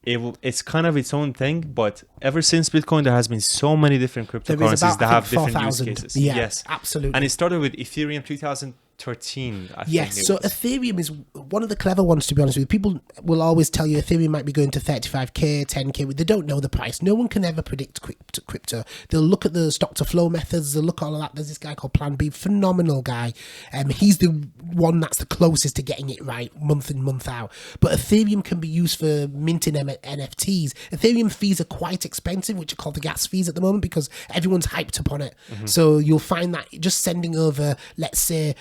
it's kind of its own thing, but ever since Bitcoin, there has been so many different cryptocurrencies that have different use cases. Yes, absolutely. And it started with Ethereum 2013, I think. Yes, so Ethereum is one of the clever ones, to be honest with you. People will always tell you Ethereum might be going to 35k, 10k. They don't know the price. No one can ever predict crypto. They'll look at the stock to flow methods. They'll look at all of that. There's this guy called Plan B, phenomenal guy. He's the one that's the closest to getting it right month in, month out. But Ethereum can be used for minting NFTs. Ethereum fees are quite expensive, which are called the gas fees at the moment, because everyone's hyped upon it. So you'll find that just sending over, let's say,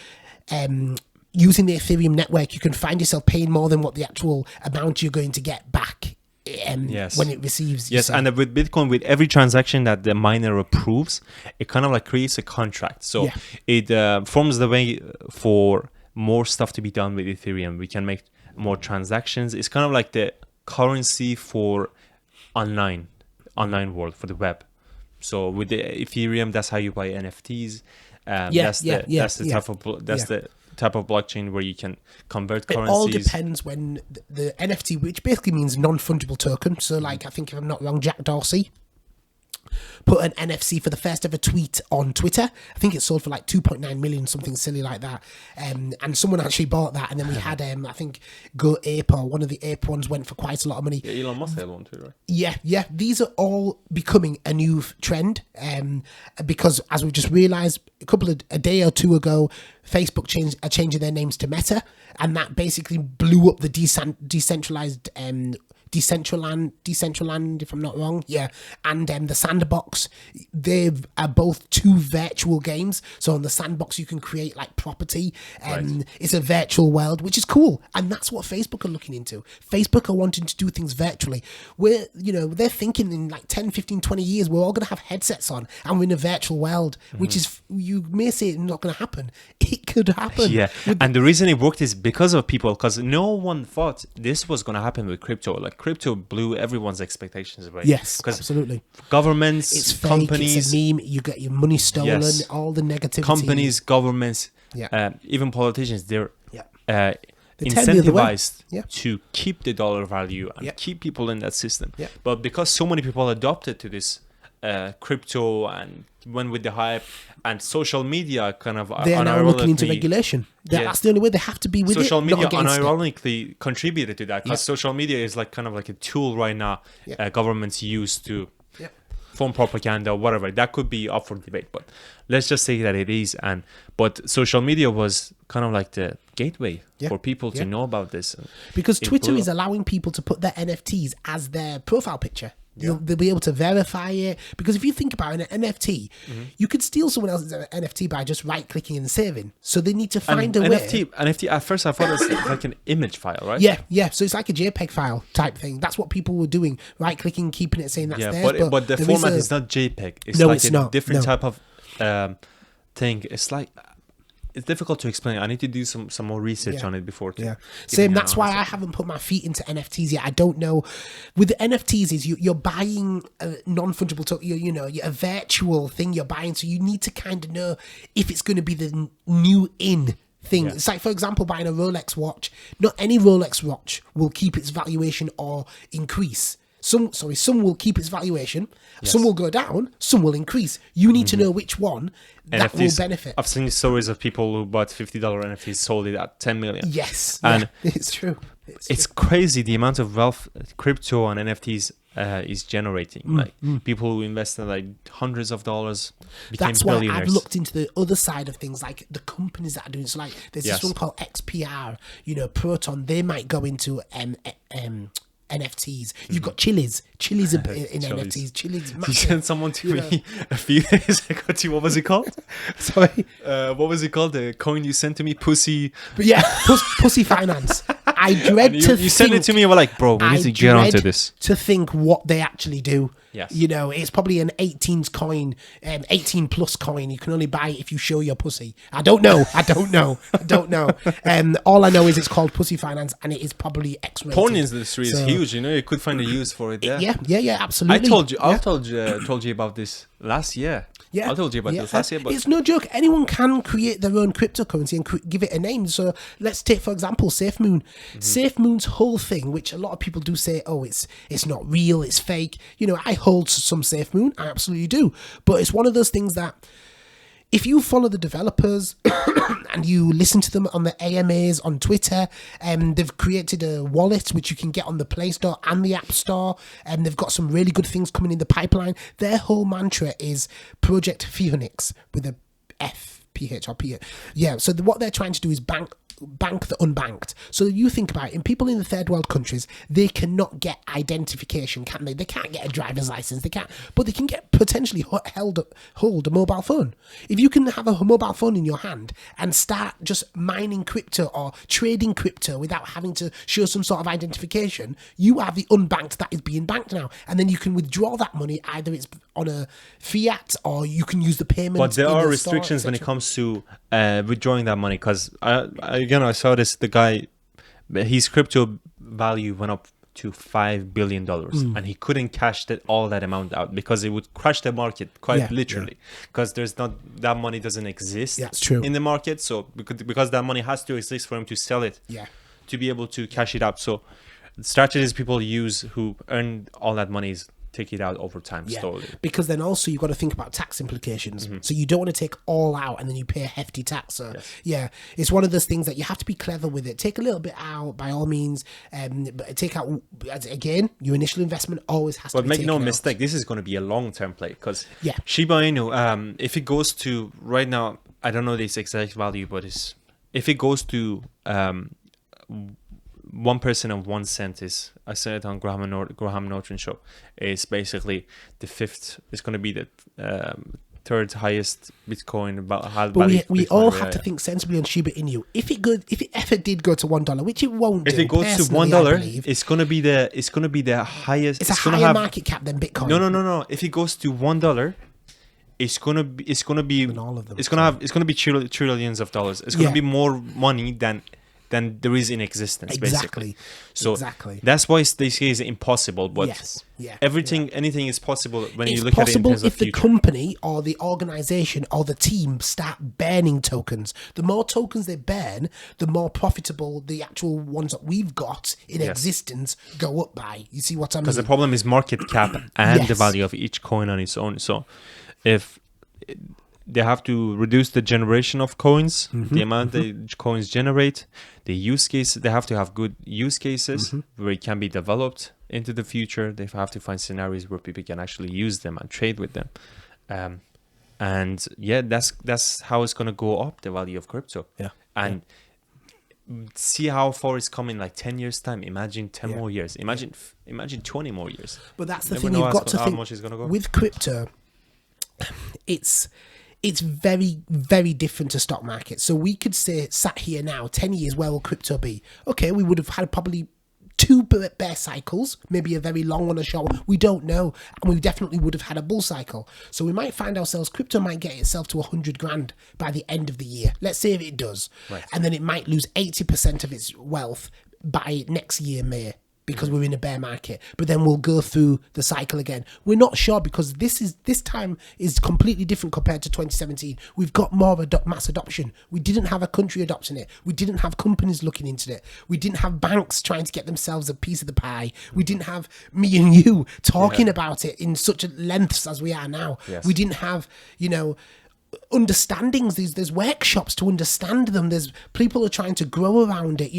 using the Ethereum network, you can find yourself paying more than what the actual amount you're going to get back when it receives. Yes, and with Bitcoin, with every transaction that the miner approves, it kind of like creates a contract. So it forms the way for more stuff to be done with Ethereum. We can make more transactions. It's kind of like the currency for online world, for the web. So with the Ethereum, that's how you buy NFTs. That's the type of blockchain where you can convert currencies. It all depends when the NFT, which basically means non-fungible token. So, like, I think if I'm not wrong, Jack Dorsey put an NFC for the first ever tweet on Twitter. I think it sold for like 2.9 million, something silly like that. And someone actually bought that. And then we had, I think, Go Ape, or one of the Ape ones, went for quite a lot of money. Yeah, Elon Musk had one too, right? Yeah. These are all becoming a new trend. Because as we just realised a day or two ago, Facebook are changing their names to Meta. And that basically blew up the decentralized Decentraland, if I'm not wrong. Yeah. And the Sandbox, they are both two virtual games. So on the Sandbox, you can create like property. It's a virtual world, which is cool. And that's what Facebook are looking into. Facebook are wanting to do things virtually. They're thinking in like 10, 15, 20 years, we're all going to have headsets on and we're in a virtual world, which is, you may say it's not going to happen. It could happen. Yeah. And the reason it worked is because of people, because no one thought this was going to happen with crypto. Like crypto blew everyone's expectations away. Yes, because absolutely. Governments, It's fake, companies, it's a meme, you get your money stolen, Yes. all the negativity. companies, governments, Yeah. even politicians, they're Yeah. turn the other way. incentivized Yeah. to keep the dollar value and Yeah. keep people in that system. Yeah. But because so many people adopted to this crypto and went with the hype, and social media kind of They are now looking into unironically- regulation. Yeah. That's the only way they have to be with social it. media not against it. unironically contributed to that, because Yeah. social media is like kind of like a tool right now Yeah. governments use to Yeah. form propaganda or whatever. That could be up for debate, but let's just say that it is. But social media was kind of like the gateway Yeah. for people to Yeah. know about this. Because It Twitter blew is up. allowing people to put their NFTs as their profile picture. They'll be able to verify it. Because if you think about an NFT, you could steal someone else's NFT by just right-clicking and saving. So they need to find a way. NFT, at first I thought it was like an image file, right? Yeah. So it's like a JPEG file type thing. That's what people were doing. Right-clicking, keeping it, saying that's Yeah, theirs. but the there format a- is not JPEG. It's No, like it's a not. different No. type of thing. It's like, it's difficult to explain. I need to do some more research Yeah. on it before. Yeah, giving same. an That's why answer. I haven't put my feet into NFTs yet. I don't know. With the NFTs, is you're buying a non-fungible token. You're a virtual thing you're buying, so you need to kind of know if it's going to be the new in thing. Yeah. It's like, for example, buying a Rolex watch. Not any Rolex watch will keep its valuation or increase. Some will keep its valuation. Some will go down. Some will increase. You need to know which one that will NFTs, benefit. I've seen stories of people who bought $50 NFTs, sold it at 10 million. Yes, And it's true. It's crazy the amount of wealth crypto and NFTs is generating. Like people who invested like hundreds of dollars became That's why billionaires. I've looked into the other side of things, like the companies that are doing. So, like, there's Yes. this one called XPR. Proton. They might go into NFTs. You've got Chili's in NFTs. Chili's. You Massive. sent someone to me a few days ago to, what was it called? Sorry, What was it called? The coin you sent to me, Pussy. but yeah, Pussy Finance. I dread And to you sent it to me and we're like, bro, we need to get onto this. To think what they actually do. Yes. It's probably an 18's coin, 18 plus coin. You can only buy it if you show your pussy. I don't know. All I know is it's called Pussy Finance, and it is probably X-rated. Porn industry is So- huge. You could find a use for it there. Yeah, absolutely. I told you about this last year. Yeah, I told you about this last year, but it's no joke. Anyone can create their own cryptocurrency and give it a name. So let's take, for example, SafeMoon. SafeMoon's whole thing, which a lot of people do say, oh, it's not real, it's fake. I hold some SafeMoon, I absolutely do. But it's one of those things that if you follow the developers and you listen to them on the AMAs on Twitter, they've created a wallet which you can get on the Play Store and the App Store, and they've got some really good things coming in the pipeline. Their whole mantra is Project Phoenix with a F, PH or P. Yeah, so what they're trying to do is bank the unbanked. So you think about it, in people in the third world countries, they cannot get identification, can they? They can't get a driver's license, but they can get potentially hold a mobile phone. If you can have a mobile phone in your hand and start just mining crypto or trading crypto without having to show some sort of identification, you are the unbanked that is being banked now. And then you can withdraw that money, either it's on a fiat or you can use the payment. But there in are the restrictions store, when it etc. comes to withdrawing that money, because I saw this. The guy, his crypto value went up to $5 billion, and he couldn't cash all that amount out because it would crash the market quite literally. Because there's not, that money doesn't exist That's true. in the market. So because that money has to exist for him to sell it, to be able to cash it out. So strategies people use who earn all that money is take it out over time slowly. Because then also you've got to think about tax implications. So you don't want to take all out and then you pay a hefty tax. So it's one of those things that you have to be clever with it. Take a little bit out by all means. But take out, again, your initial investment always has to be But make no taken out. mistake, this is going to be a long-term play, because Yeah. Shiba Inu, if it goes to, right now, I don't know this exact value, but if it goes to 1% of 1 cent is, I said it on Graham Norton show, is basically the fifth. It's going to be the third highest Bitcoin But we Bitcoin all rate. have to think sensibly on Shiba Inu. If it ever did go to $1, which it won't If do, it goes to personally, I $1, believe, it's gonna be the highest. it's a gonna higher have, market cap than Bitcoin. No. If it goes to $1, it's gonna be And all of them, it's gonna be trillions of dollars. It's gonna Yeah. be more money than there is in existence. Exactly. Basically. So Exactly. that's why they say it's impossible. But Yes. Yeah. anything is possible when It's you look at it in possible terms of if the future. company or the organization or the team start burning tokens. The more tokens they burn, the more profitable the actual ones that we've got in Yes. existence go up by. You see what I mean? Because the problem is market cap and the Yes. value of each coin on its own. So if they have to reduce the generation of coins, the amount the coins generate, the use cases, they have to have good use cases where it can be developed into the future. They have to find scenarios where people can actually use them and trade with them. And yeah, that's how it's going to go up, the value of crypto. Yeah. And see how far it's coming, like 10 years time. Imagine 10 Yeah. more years. Imagine 20 more years. But that's the Never thing, know you've got to how think much it's gonna go. with crypto, it's very, very different to stock market. So we could say, sat here now, 10 years, where will crypto be? Okay, we would have had probably 2 bear cycles, maybe a very long one, a short one. We don't know. And we definitely would have had a bull cycle. So we might find ourselves, crypto might get itself to 100 grand by the end of the year. Let's say if it does. Right. And then it might lose 80% of its wealth by next year, May, because we're in a bear market. But then we'll go through the cycle again. We're not sure, because this time is completely different compared to 2017. We've got more mass adoption. We didn't have a country adopting it. We didn't have companies looking into it. We didn't have banks trying to get themselves a piece of the pie. We didn't have me and you talking about it in such lengths as we are now. Yes. We didn't have, understandings. There's workshops to understand them. There's people are trying to grow around it,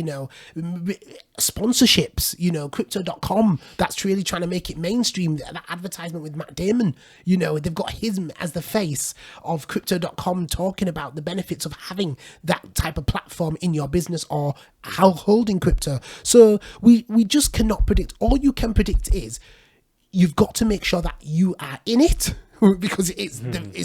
sponsorships, crypto.com, that's really trying to make it mainstream. That advertisement with Matt Damon, they've got him as the face of crypto.com, talking about the benefits of having that type of platform in your business or how holding crypto. So we just cannot predict. All you can predict is you've got to make sure that you are in it, because it's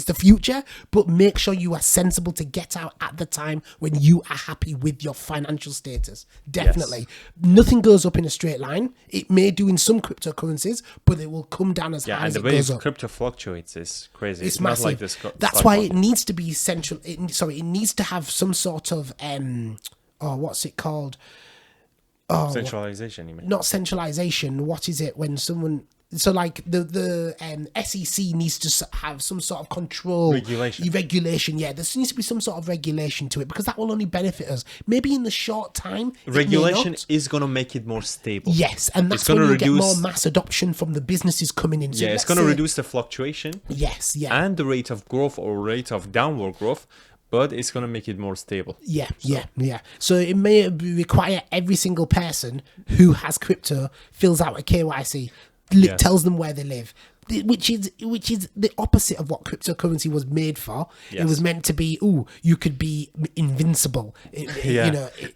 the future, but make sure you are sensible to get out at the time when you are happy with your financial status. Definitely. Nothing goes up in a straight line. It may do in some cryptocurrencies, but it will come down as high And as the it way goes up. crypto fluctuates is crazy. It's not massive. like this. That's why it needs to be central. It needs to have some sort of what's it called? Centralization, you mean? Not centralization. What is it when someone? So like the SEC needs to have some sort of control. Regulation, yeah. There needs to be some sort of regulation to it, because that will only benefit us. Maybe in the short time. it may Regulation not. is going to make it more stable. Yes, and that's It's gonna when you get reduce- more mass adoption from the businesses coming in. So Yeah, it's let's going to say- reduce the fluctuation Yes, yeah. and the rate of growth or rate of downward growth, but it's going to make it more stable. Yeah. So it may require every single person who has crypto fills out a KYC, Yes. tells them where they live, which is the opposite of what cryptocurrency was made for. It Yes. was meant to be, you could be invincible,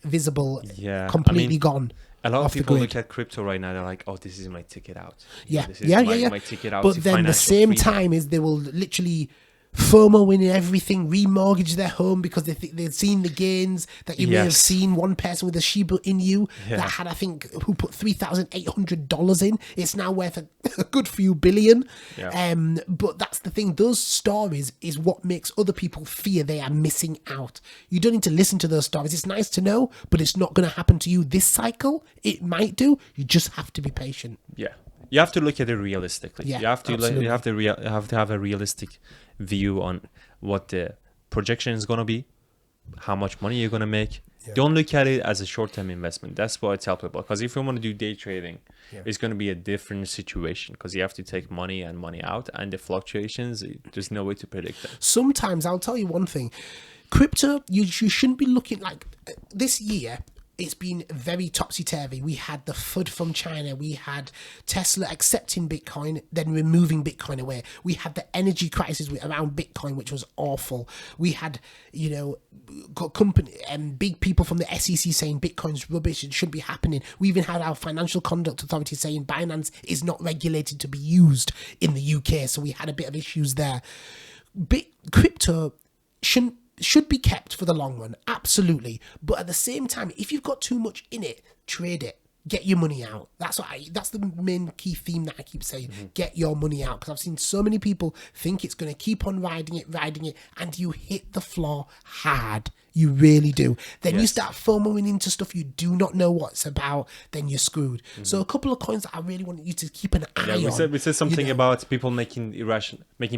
visible, Yeah, I completely mean, gone. A lot off of the people grid. look at crypto right now. They're like, "Oh, this is my ticket out." Yeah, This is yeah. my ticket out. But to then the financial same freedom. time is they will literally FOMO in everything, remortgage their home because they think they've seen the gains that you may have Yes. seen. One person with a Shiba Inu Yeah. that had, I think, who put $3,800 in. It's now worth a good few billion. Yeah. But that's the thing. Those stories is what makes other people fear they are missing out. You don't need to listen to those stories. It's nice to know, but it's not going to happen to you this cycle. It might do. You just have to be patient. Yeah, you have to look at it realistically. Yeah, you have to absolutely. you have to have a realistic view on what the projection is going to be, how much money you're going to make. Yeah. Don't look at it as a short-term investment. That's what I tell people, because if you want to do day trading, it's going to be a different situation, because you have to take money and money out, and the fluctuations, there's no way to predict them. Sometimes I'll tell you one thing, crypto, you shouldn't be looking like this year. it's been very topsy-turvy. We had the FUD from China. We had Tesla accepting Bitcoin, then removing Bitcoin away. We had the energy crisis around Bitcoin, which was awful. We had, company and big people from the SEC saying Bitcoin's rubbish, it shouldn't be happening. We even had our Financial Conduct Authority saying Binance is not regulated to be used in the UK. So we had a bit of issues there. Crypto should be kept for the long run, absolutely. But at the same time, if you've got too much in it, trade it. Get your money out. That's the main key theme that I keep saying. Get your money out, because I've seen so many people think it's going to keep on riding it, and you hit the floor hard. You really do. Then you start FOMOing into stuff you do not know what's about, then you're screwed. So a couple of coins that I really want you to keep an eye on. We said something about people making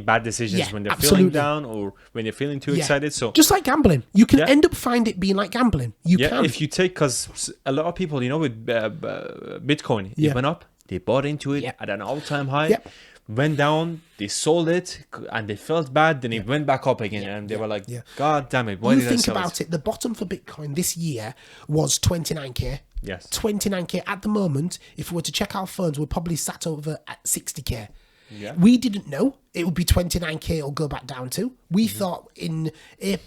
bad decisions when they're feeling down or when they're feeling too excited. So just like gambling, you can end up find it being like gambling. You can. If you take, because a lot of people, with Bitcoin, it went up, they bought into it at an all-time high. Went down, they sold it, and they felt bad. Then it went back up again, and they were like, "God damn it! Why did I sell it?" You think about it. The bottom for Bitcoin this year was 29k. Yes, 29k at the moment. If we were to check our phones, we're probably sat over at 60k. Yeah. We didn't know it would be 29k. It'll go back down to. We thought in I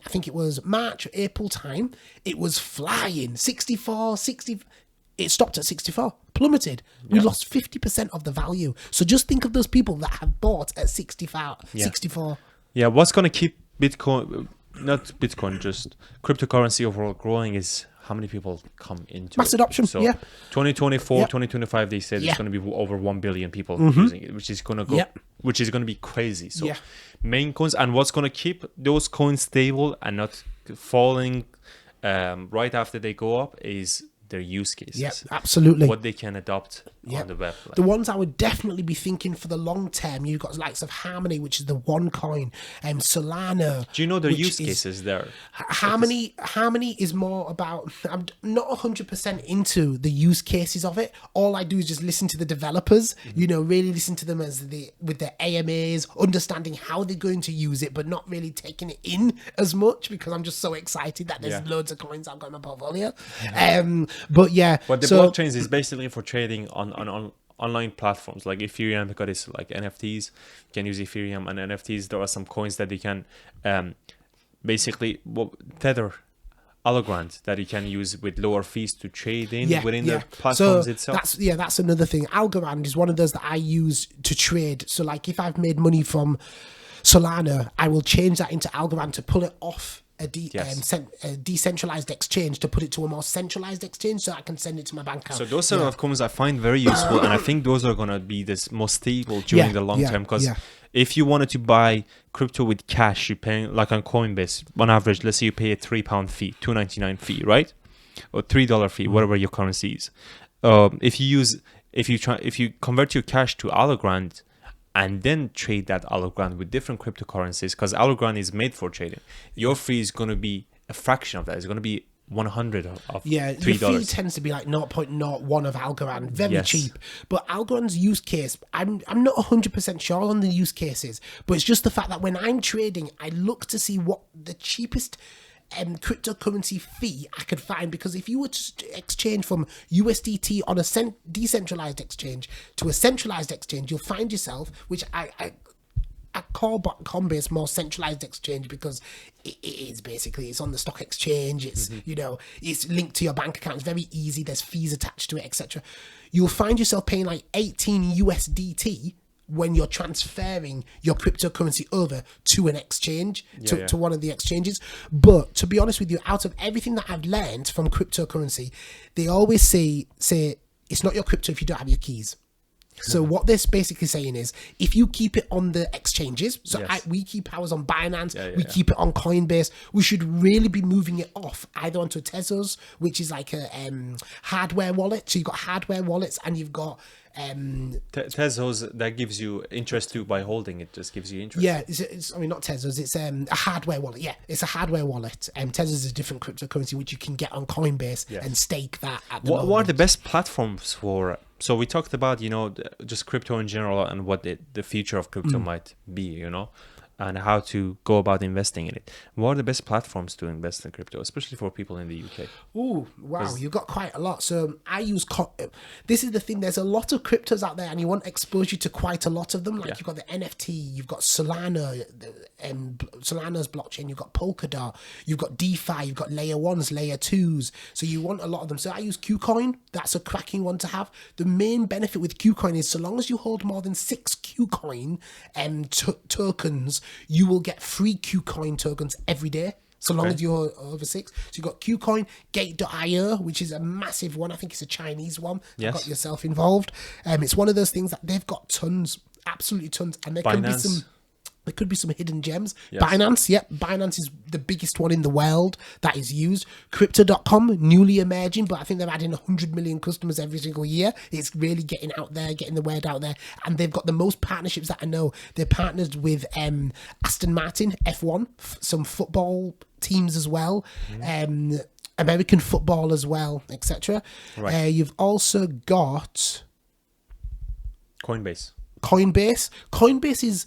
think it was March, April time, it was flying 64, 60. It stopped at 64, plummeted. We lost 50% of the value. So just think of those people that have bought at 64. Yeah, what's going to keep Bitcoin, not Bitcoin, just cryptocurrency overall growing is how many people come into mass adoption. So 2024, 2025, they said it's going to be over 1 billion people using it, which is going to go, which is going to be crazy. So main coins, and what's going to keep those coins stable and not falling right after they go up is their use cases. Yeah, absolutely. What they can adopt on the web. The ones I would definitely be thinking for the long term, you've got the likes of Harmony, which is the one coin, and Solana. Do you know their use cases there? Harmony is more about, I'm not 100% into the use cases of it. All I do is just listen to the developers, really listen to them with their AMAs, understanding how they're going to use it, but not really taking it in as much because I'm just so excited that there's loads of coins I've got in my portfolio. But the blockchains is basically for trading on online platforms like Ethereum, because it's like NFTs. You can use Ethereum and NFTs. There are some coins that you can basically tether Algorand that you can use with lower fees to trade in within the platforms itself. That's another thing. Algorand is one of those that I use to trade. So like if I've made money from Solana, I will change that into Algorand to pull it off a decentralized exchange to put it to a more centralized exchange so I can send it to my bank account. So those sort of coins I find very useful, and I think those are going to be the most stable during the long term, because if you wanted to buy crypto with cash, you're paying, like on Coinbase, on average, let's say you pay a £3 fee, $2.99 fee, right? Or $3 fee, whatever your currency is. If you convert your cash to Algorand, and then trade that Algorand with different cryptocurrencies, because Algorand is made for trading, your fee is going to be a fraction of that. It's going to be 100 of $3. The fee tends to be like 0.01 of Algorand, very cheap. But Algorand's use case, I'm not 100% sure on the use cases, but it's just the fact that when I'm trading, I look to see what the cheapest cryptocurrency fee I could find, because if you were to exchange from USDT on a decentralized exchange to a centralized exchange, you'll find yourself, which I call Coinbase more centralized exchange, because it is basically, it's on the stock exchange, it's it's linked to your bank account, it's very easy, there's fees attached to it, etc. You'll find yourself paying like 18 USDT when you're transferring your cryptocurrency over to an exchange, to one of the exchanges. But to be honest with you, out of everything that I've learned from cryptocurrency, they always say it's not your crypto if you don't have your keys. So what they're basically saying is, if you keep it on the exchanges, we keep ours on Binance, we keep it on Coinbase, we should really be moving it off either onto Tezos, which is like a hardware wallet. So you've got hardware wallets, and you've got Tezos that gives you interest too by holding it, just gives you interest. Yeah, it's not Tezos, it's a hardware wallet. Yeah, it's a hardware wallet. Tezos is a different cryptocurrency which you can get on Coinbase and stake that at the moment. What are the best platforms for? So we talked about just crypto in general and what the future of crypto might be. and how to go about investing in it. What are the best platforms to invest in crypto, especially for people in the UK? Ooh, wow, you've got quite a lot. So I use, this is the thing, there's a lot of cryptos out there and you want exposure to quite a lot of them. Like you've got the NFT, you've got Solana, Solana's blockchain, you've got Polkadot, you've got DeFi, you've got layer 1s, layer 2s. So you want a lot of them. So I use Qcoin. That's a cracking one to have. The main benefit with Qcoin is so long as you hold more than 6 Qcoin tokens, you will get free Qcoin tokens every day. So long as you're over 6. So you've got Qcoin, Gate.Ayer, which is a massive one. I think it's a Chinese one. Yes. Got yourself involved. It's one of those things that they've got tons, absolutely tons. And there could be some hidden gems. Yes. Binance, yep. Binance is the biggest one in the world that is used. Crypto.com, newly emerging, but I think they're adding 100 million customers every single year. It's really getting out there, getting the word out there. And they've got the most partnerships that I know. They're partnered with Aston Martin, F1, some football teams as well. American football as well, etc. Right. You've also got Coinbase. Coinbase is...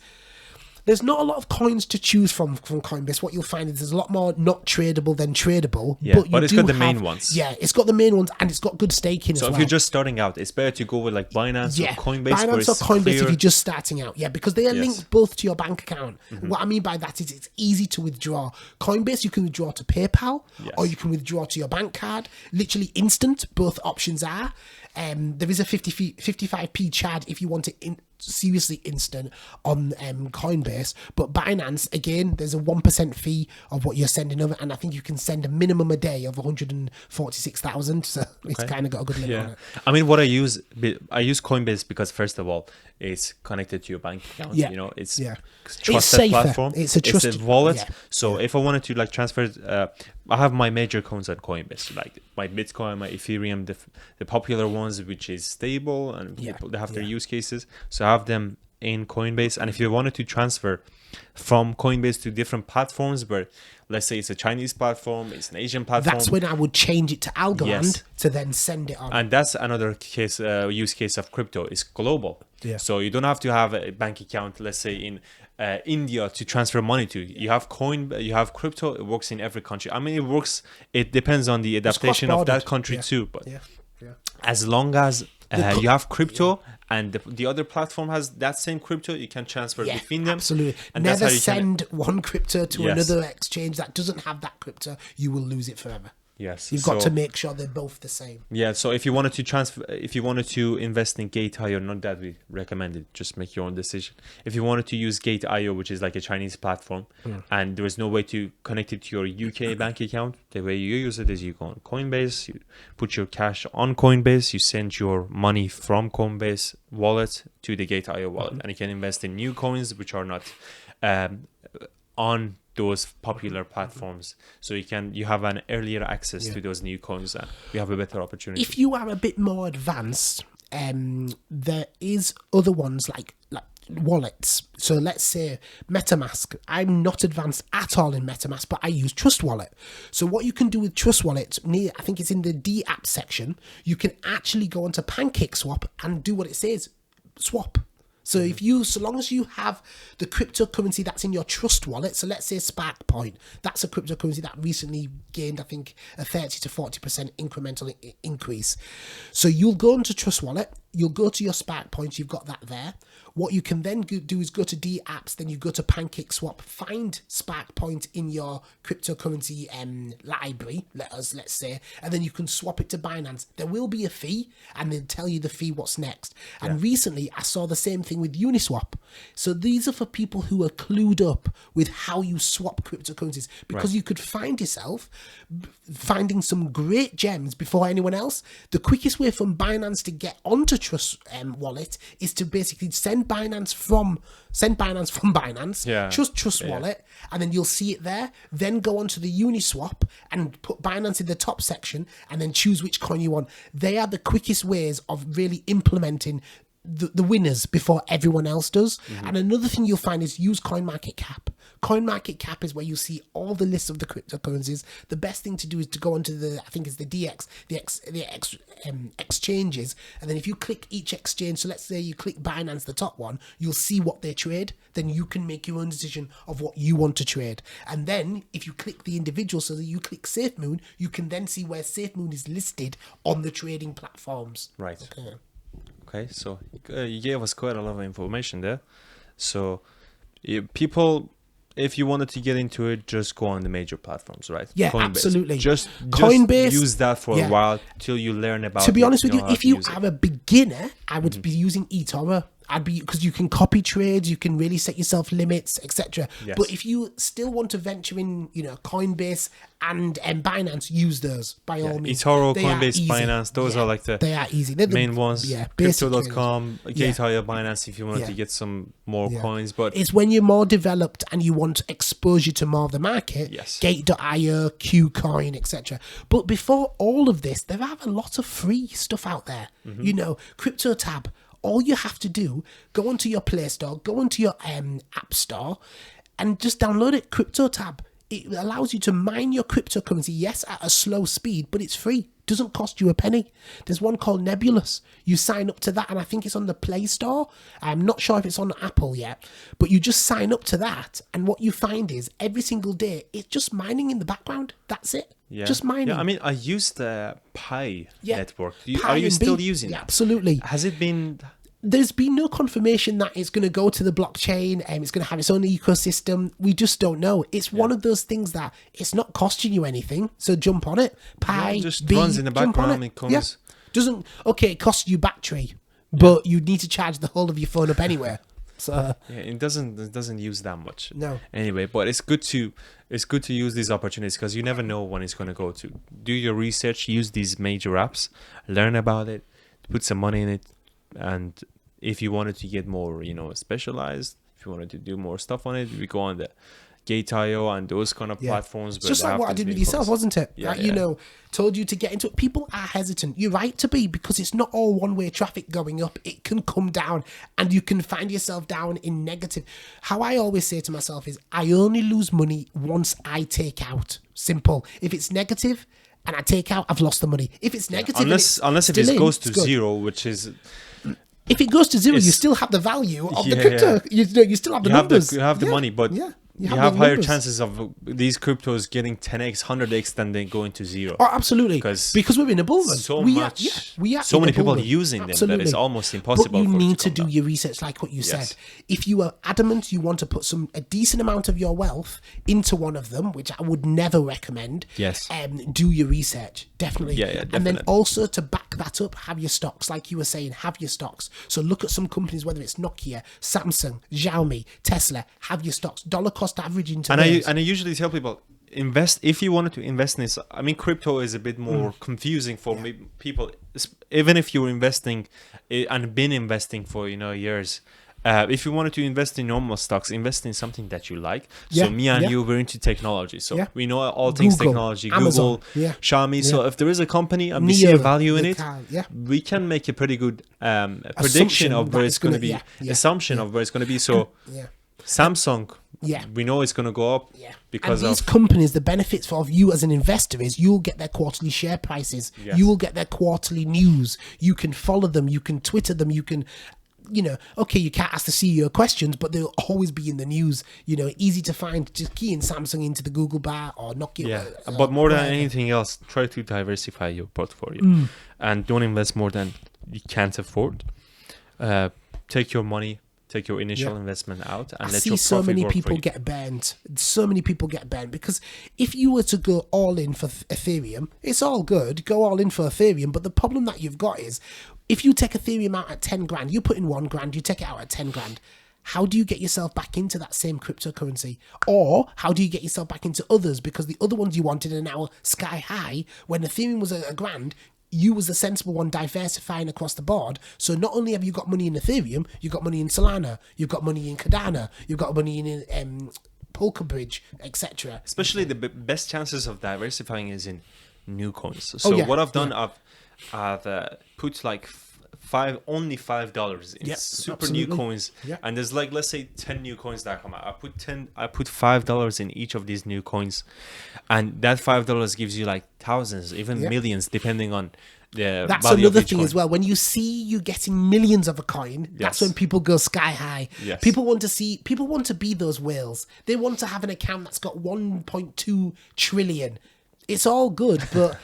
There's not a lot of coins to choose from Coinbase. What you'll find is there's a lot more not tradable than tradable. Yeah, but it's got the main ones. Yeah, it's got the main ones and it's got good staking as well. So if you're just starting out, it's better to go with like Binance or Coinbase. Binance or Coinbase if you're just starting out. Yeah, because they are linked both to your bank account. What I mean by that is it's easy to withdraw. Coinbase, you can withdraw to PayPal or you can withdraw to your bank card. Literally instant, both options are. There is a 55p charge if you want it seriously instant on Coinbase, but Binance, again, there's a 1% fee of what you're sending over, and I think you can send a minimum a day of 146,000, so it's kind of got a good limit on it. I mean, what I use Coinbase because first of all, it's connected to your bank account. Yeah. You know, it's It's trusted safer. platform. It's a trusted wallet. yeah. So if I wanted to like transfer, I have my major coins on Coinbase, like my Bitcoin, my Ethereum, the popular ones, which is stable and people, they have their use cases. So I have them in Coinbase, and if you wanted to transfer from Coinbase to different platforms, where let's say it's a Chinese platform, it's an Asian platform, that's when I would change it to Algorand to then send it on. and that's another case, use case of crypto is global. Yeah. So you don't have to have a bank account, let's say in India, to transfer money to. You have you have crypto. It works in every country. I mean, it works. It depends on the adaptation of that country too. But as long as you have crypto and the other platform has that same crypto, you can transfer between them. Absolutely. And Never that's how you send one crypto to another exchange that doesn't have that crypto. You will lose it forever. Yes, You've got to make sure they're both the same. Yeah, so if you wanted to invest in Gate.io, not that we recommend it, just make your own decision. If you wanted to use Gate.io, which is like a Chinese platform, and there is no way to connect it to your UK bank account, the way you use it is you go on Coinbase, you put your cash on Coinbase, you send your money from Coinbase wallet to the Gate.io wallet, and you can invest in new coins which are not on those popular platforms, so you have an earlier access to those new coins, and you have a better opportunity. If you are a bit more advanced, there is other ones like wallets. So let's say MetaMask. I'm not advanced at all in MetaMask, but I use Trust Wallet. So what you can do with Trust Wallet, I think it's in the D app section, you can actually go onto PancakeSwap and do what it says, swap. So so long as you have the cryptocurrency that's in your Trust Wallet, so let's say SparkPoint, that's a cryptocurrency that recently gained, I think, a 30 to 40% incremental increase. So you'll go into Trust Wallet, you'll go to your SparkPoint, you've got that there. What you can then do is go to D apps, then you go to PancakeSwap, find SparkPoint in your cryptocurrency library, let's say, and then you can swap it to Binance. There will be a fee, and they'll tell you the fee, what's next. And recently, I saw the same thing with Uniswap. So these are for people who are clued up with how you swap cryptocurrencies, because you could find yourself finding some great gems before anyone else. The quickest way from Binance to get onto Trust Wallet is to basically send Binance from Binance, Trust Wallet, and then you'll see it there. Then go onto the Uniswap and put Binance in the top section, and then choose which coin you want. They are the quickest ways of really implementing the winners before everyone else does. Mm-hmm. And another thing you'll find is use CoinMarketCap. CoinMarketCap is where you see all the lists of the cryptocurrencies. The best thing to do is to go onto I think it's the exchanges, and then if you click each exchange, so let's say you click Binance, the top one, you'll see what they trade. Then you can make your own decision of what you want to trade. And then if you click the individual, so that you click SafeMoon, you can then see where SafeMoon is listed on the trading platforms. Right. Okay. Okay, so you gave us quite a lot of information there. So people, if you wanted to get into it, just go on the major platforms, right? Yeah, Coinbase. absolutely. Just Coinbase, use that for yeah. a while till you learn about it. To be honest with you, know how if to you use it. are a beginner, I would be using eToro. Because you can copy trades, you can really set yourself limits, etc. Yes. But if you still want to venture in, Coinbase and Binance, use those by all means. eToro, They are Coinbase, easy. Binance, those are like the they are easy. They're the main ones. Yeah, basic Crypto.com, traders. Ayer, Binance if you wanted Yeah. to get some more Yeah. coins. But It's when you're more developed and you want exposure to more of the market. Yes. Gate.io, Qcoin, etc. But before all of this, there are a lot of free stuff out there. Mm-hmm. CryptoTab. All you have to do, go onto your Play Store, go onto your App Store, and just download it. CryptoTab. It allows you to mine your cryptocurrency, yes, at a slow speed, but it's free. Doesn't cost you a penny. There's one called Nebulous. You sign up to that, and I think it's on the Play Store. I'm not sure if it's on Apple yet, but you just sign up to that, and what you find is every single day it's just mining in the background. That's it. yeah, Just mining. Yeah, I mean, I used the Pi Yeah. network. Pi Are you and still B. using Yeah, it? absolutely. Has it been? There's been no confirmation that it's going to go to the blockchain and it's going to have its own ecosystem. We just don't know. It's one of those things that it's not costing you anything, so jump on it. Pi, Yeah, it just B, runs in the jump on background, it comes- Yeah. Doesn't it costs you battery, but you need to charge the whole of your phone up anyway. So Yeah, it doesn't use that much. No. Anyway, but it's good to use these opportunities because you never know when it's going to go to. Do your research, use these major apps, learn about it, put some money in it, and if you wanted to get more, specialized, if you wanted to do more stuff on it, we go on the Gate.io and those kind of platforms. It's just like what I did with yourself, wasn't it? Yeah, Like, yeah. told you to get into it. People are hesitant. You're right to be, because it's not all one-way traffic going up. It can come down, and you can find yourself down in negative. How I always say to myself is, I only lose money once I take out. Simple. If it's negative and I take out, I've lost the money. If it's negative, and it's Unless if still it in, goes it's to good. zero, which is If it goes to zero, you It's- still have the value of the Yeah, crypto. You still have the numbers. you have the Yeah, money, but yeah, you the have higher numbers. chances of these cryptos getting 10x, 100x than they going to zero. Oh, absolutely. 'Cause Because we're in a bull run. so we much- are so in many a bull people run. using them that Absolutely. it's almost impossible But you for it to need to come do down. your research, like what you Yes. said. If you are adamant you want to put a decent amount of your wealth into one of them, which I would never recommend. Yes. Do your research, definitely. Yeah, And then definitely. also to back that up, have your stocks, like you were saying. Have your stocks. So look at some companies, whether it's Nokia, Samsung, Xiaomi, Tesla. Have your stocks. Dollar cost average into And those. I usually tell people, invest if you wanted to invest in this. I mean, crypto is a bit more confusing for people, even if you're investing and been investing for years. If you wanted to invest in normal stocks, invest in something that you like. Yeah, So me and yeah. you were into technology, so Yeah. we know all things Google, technology. Amazon, Google, yeah. Xiaomi. So Yeah. if there is a company and we see a Neo, value in the it, car, yeah. we can make a pretty good prediction Assumption of where that it's it's going to gonna- be. yeah, yeah, Assumption of where it's going to be. So Yeah. Samsung, Yeah. we know it's going to go up. Yeah. Because and these of companies, the benefits of you as an investor is you'll get their quarterly share prices. Yes. You will get their quarterly news. You can follow them. You can Twitter them. You can, okay, you can't ask the CEO questions, but they'll always be in the news. Easy to find. Just key in Samsung into the Google bar or Nokia. Yeah, but more than whatever. anything else, try to diversify your portfolio Mm. and don't invest more than you can't afford. Take your money, take your initial Yeah. investment out, and I let see your so profit many work for people you. get burned. So many people get burned because if you were to go all in for Ethereum, it's all good. Go all in for Ethereum, but the problem that you've got is if you take Ethereum out at 10 grand, you put in 1 grand, you take it out at 10 grand. How do you get yourself back into that same cryptocurrency? Or how do you get yourself back into others? Because the other ones you wanted are now sky high. When Ethereum was a grand, you was the sensible one diversifying across the board. So not only have you got money in Ethereum, you've got money in Solana, you've got money in Cardano, you've got money in Polka Bridge, etc. Especially the best chances of diversifying is in new coins. So yeah, what I've done, I've put like only $5 in Yep, super new absolutely. coins, Yeah. and there's like, let's say 10 new coins that come out. I put $5 in each of these new coins, and that $5 gives you like thousands, even Yeah. millions, depending on the That's value of another each thing coin. as well. When you see you getting millions of a coin, that's Yes. when people go sky high. Yes. People want to be those whales. They want to have an account that's got 1.2 trillion. It's all good, but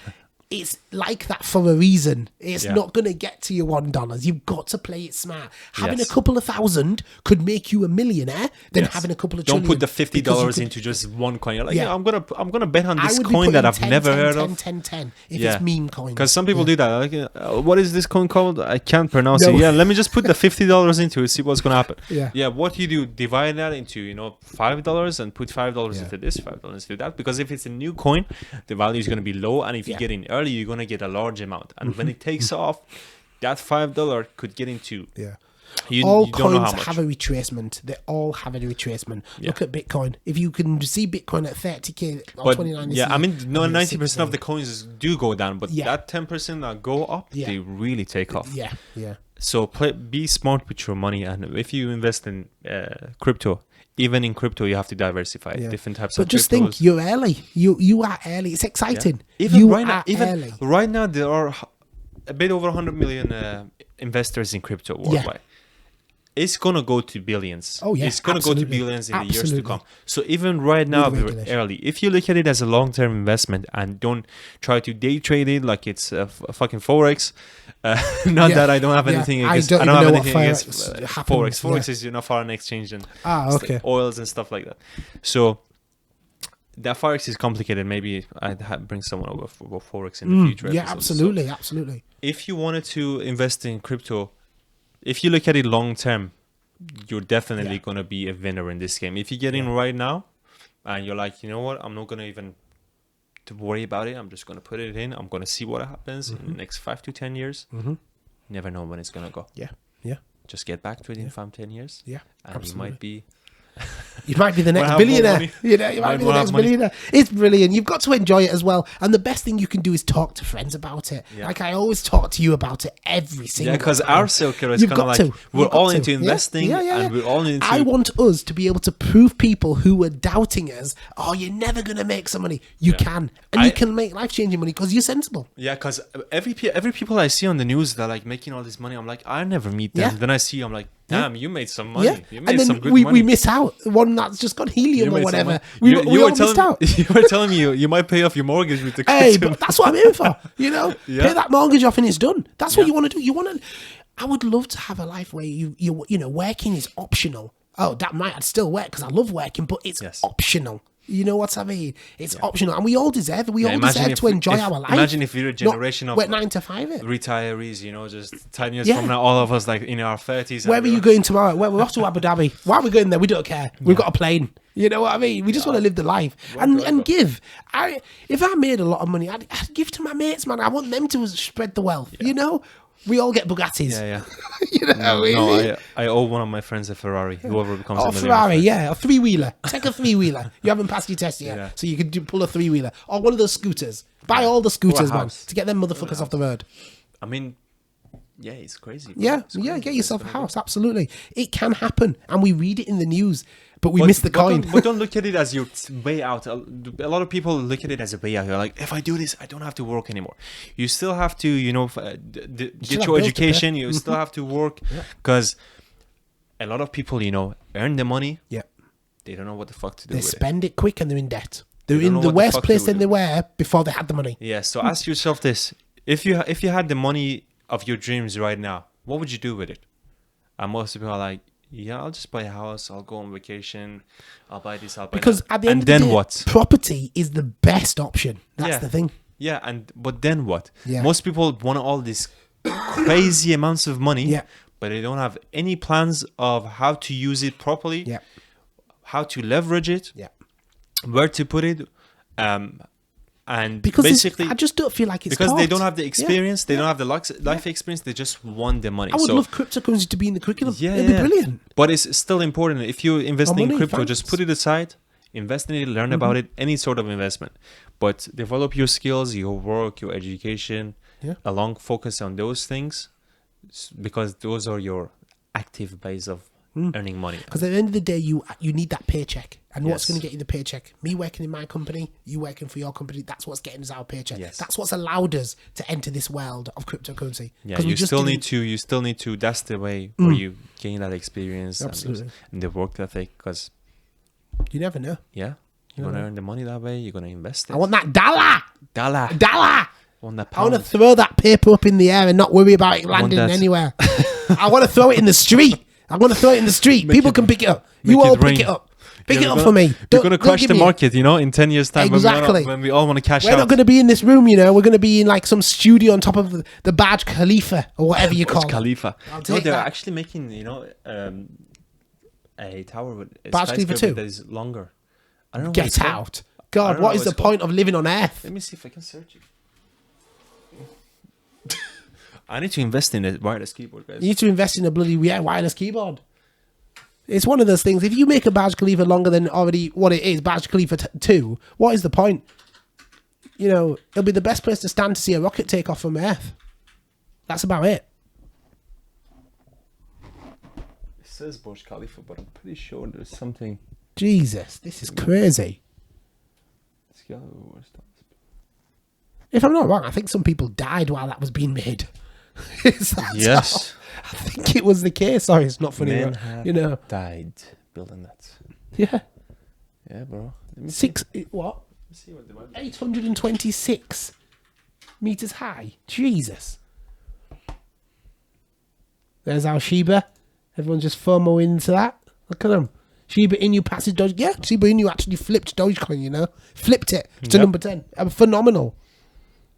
it's like that for a reason. It's Yeah. not going to get to your $1. You've got to play it smart. Having Yes. a couple of thousand could make you a millionaire than Yes. having a couple of Don't trillion. put the because you $50 could- into just one coin. You're like, Yeah. yeah, I'm gonna bet on I this would be coin that putting I've 10, never 10, heard 10, of. 10, 10, if it's meme coins. Because some people do that. Like, what is this coin called? I can't pronounce No. it. Yeah, let me just put the $50 into it, see what's gonna happen. Yeah. Yeah. What you do, divide that into $5 and put $5 Yeah. into this, $5 into that. Because if it's a new coin, the value is gonna be low, and if you Yeah. get in early, you're gonna get a large amount. And when it takes off, that $5 could get into Yeah. you All don't know how coins much. have a retracement. They all have a retracement. Yeah. Look at Bitcoin. If you can see Bitcoin at 30k or But 29, yeah, I mean, no, 90% 60. of the coins do go down, but Yeah. that 10% that go up, Yeah. they really take off. Yeah, yeah. So be smart with your money, and if you invest in crypto, even in crypto, you have to diversify Yeah. different types But of just cryptos. think, you're early. You are early. It's Yeah. exciting. Even you right are now, early. right now, there are a bit over 100 million investors in crypto worldwide. It's gonna go to billions. Oh, yeah, It's gonna go to absolutely. billions in the years to Absolutely. come. So even right now, With we're regulation. early. If you look at it as a long-term investment and don't try to day trade it like it's a fucking forex. Not Yeah, that I don't have yeah. anything I against. don't I don't even have know what anything against forex forex. happens, Forex yeah. is foreign exchange and Ah, okay. oils and stuff like that. So that forex is complicated. Maybe I'd bring someone over for forex in the future. Yeah, episodes. So absolutely, absolutely. if you wanted to invest in crypto, if you look at it long term, you're definitely Yeah. going to be a winner in this game. If you get in right now and you're like, you know what, I'm not going to even to worry about it. I'm just going to put it in. I'm going to see what happens in the next 5 to 10 years. Never know when it's going to go. Yeah, yeah, Just get back to it in 5-10 years. yeah. And absolutely. you might be You might be the next have more billionaire. money. You know, you might Might be the have next money. billionaire. It's brilliant. You've got to enjoy it as well. And the best thing you can do is talk to friends about it. Yeah. Like I always talk to you about it every single because time. our circle is You've kind of got like to. we're You've got all to. into Yeah. investing and we're all into I want us to be able to prove people who were doubting us, oh, you're never going to make some money. You can. And you can make life-changing money because you're sensible. Yeah, because every people I see on the news that are like making all this money, I'm like, I never meet them. Yeah. Then I see, I'm like, damn, you made some money. Yeah. You And made then some good we money. miss out. One that's just got You helium or made some whatever. money. We You all were telling missed out. you were telling me you might pay off your mortgage with the Hey, crypto. but that's what I'm here for. You know, Yeah. pay that mortgage off and it's done. That's what Yeah. you want to do. You want to. I would love to have a life where you know working is optional. Oh, that might I'd still work because I love working, but it's Yes. optional. You know what I mean? It's optional, and we all deserve it. We Yeah, all imagine deserve if- to enjoy if- our life. imagine if you're a Not generation of work 9 to 5. It. retirees, just 10 years Yeah. from now, all of us like in our 30s. Where are you going tomorrow? We're off to Abu Dhabi. Why are we going there? We don't care. We've got a plane. You know what I mean? We just want to live the life and give. If I made a lot of money, I'd give to my mates, man. I want them to spread the wealth. You know, we all get Bugattis. Yeah. You know, No, I owe one of my friends a Ferrari. Whoever becomes or a a millionaire. Ferrari, yeah, a 3-wheeler. Take a 3-wheeler. You haven't passed your test yet, Yeah. so you can pull a 3-wheeler or one of those scooters. Buy all the scooters, man, house. to get them motherfuckers off the road. I mean, yeah, it's crazy. Yeah, It's yeah, crazy. get yourself a It's gonna house. Absolutely, it can happen, and we read it in the news, but we miss the coin. But don't look at it as your way out. A lot of people look at it as a way out. You're like, if I do this, I don't have to work anymore. You still have to, still get have your bills to pay. education. You still have to work because a lot of people, earn the money. Yeah, They don't know what the fuck to do they with it. spend it quick and they're in debt. They're don't in know the what the worst fuck place to than do. they were before they had the money. Yeah. So ask yourself this: if you had the money of your dreams right now, what would you do with it? And most people are like, yeah, I'll just buy a house. I'll go on vacation. I'll buy this. I'll buy Because that. at the end and of the then day, what? property is the best option. That's Yeah. the thing. Yeah, but then what? Yeah. Most people want all these crazy amounts of money, Yeah. but they don't have any plans of how to use it properly, Yeah, how to leverage it, yeah. where to put it, and Because basically I just don't feel like it's because they taught. don't have the Yeah. experience, they don't have the life experience. They just want the money. I would so, love cryptocurrency to be in the curriculum. yeah, It'd be yeah. brilliant. But it's still important. If you invest Or in money, crypto, finance. just put it aside, invest in it, learn about it, any sort of investment. But develop your skills, your work, your education, Yeah. along focus on those things. because those are your active base of earning money. Because at the end of the day, you need that paycheck. And what's Yes. going to get you the paycheck? Me working in my company, you working for your company. That's what's getting us our paycheck. Yes. That's what's allowed us to enter this world of cryptocurrency. Yeah, 'Cause we you just still didn't- need to. That's the way where you gain that experience Absolutely. and the work ethic. Because You never know. yeah, you're gonna earn the money that way. You're gonna invest it. I want that dollar. dollar. Dollar. Want that I want to pound. throw that paper up in the air and not worry about it landing that- anywhere. I want to throw it in the street. I want to throw it in the street. People can pick it up. You make it all pick rain. it up. Pick Yeah, it up we're for me. You're Don't- gonna don't crash give the me it. market, in 10 years' time. Exactly. When we all want to cash We're out. not going to be in this room, We're going to be in like some studio on top of the Burj Khalifa or whatever you call Burj it. Khalifa. I'll No, take they're that. actually making, a tower with a Burj Khalifa skyscraper too? that is longer. I don't know. what it's Get called. out. I God, don't know what is what the it's called. point of living on Earth? Let me see if I can search it. I need to invest in a wireless keyboard, guys. You need to invest in a bloody wireless keyboard. It's one of those things. If you make a Burj Khalifa longer than already what it is, Burj Khalifa 2, what is the point? It'll be the best place to stand to see a rocket take off from Earth. That's about it. It says Burj Khalifa, but I'm pretty sure there's something. Jesus, this is crazy. Let's go. Where's that? If I'm not wrong, I think some people died while that was being made. Is that Yes. so? I think it was the case. Sorry, it's not funny. Men but, have died building that. Yeah. Yeah, bro. Let me see. What? Let's see what the web- 826 meters high. Jesus. There's our Shiba. Everyone just FOMO into that. Look at them. Shiba Inu passes Doge. Yeah, Shiba Inu actually flipped Dogecoin, Flipped it to Yep. number 10. Phenomenal.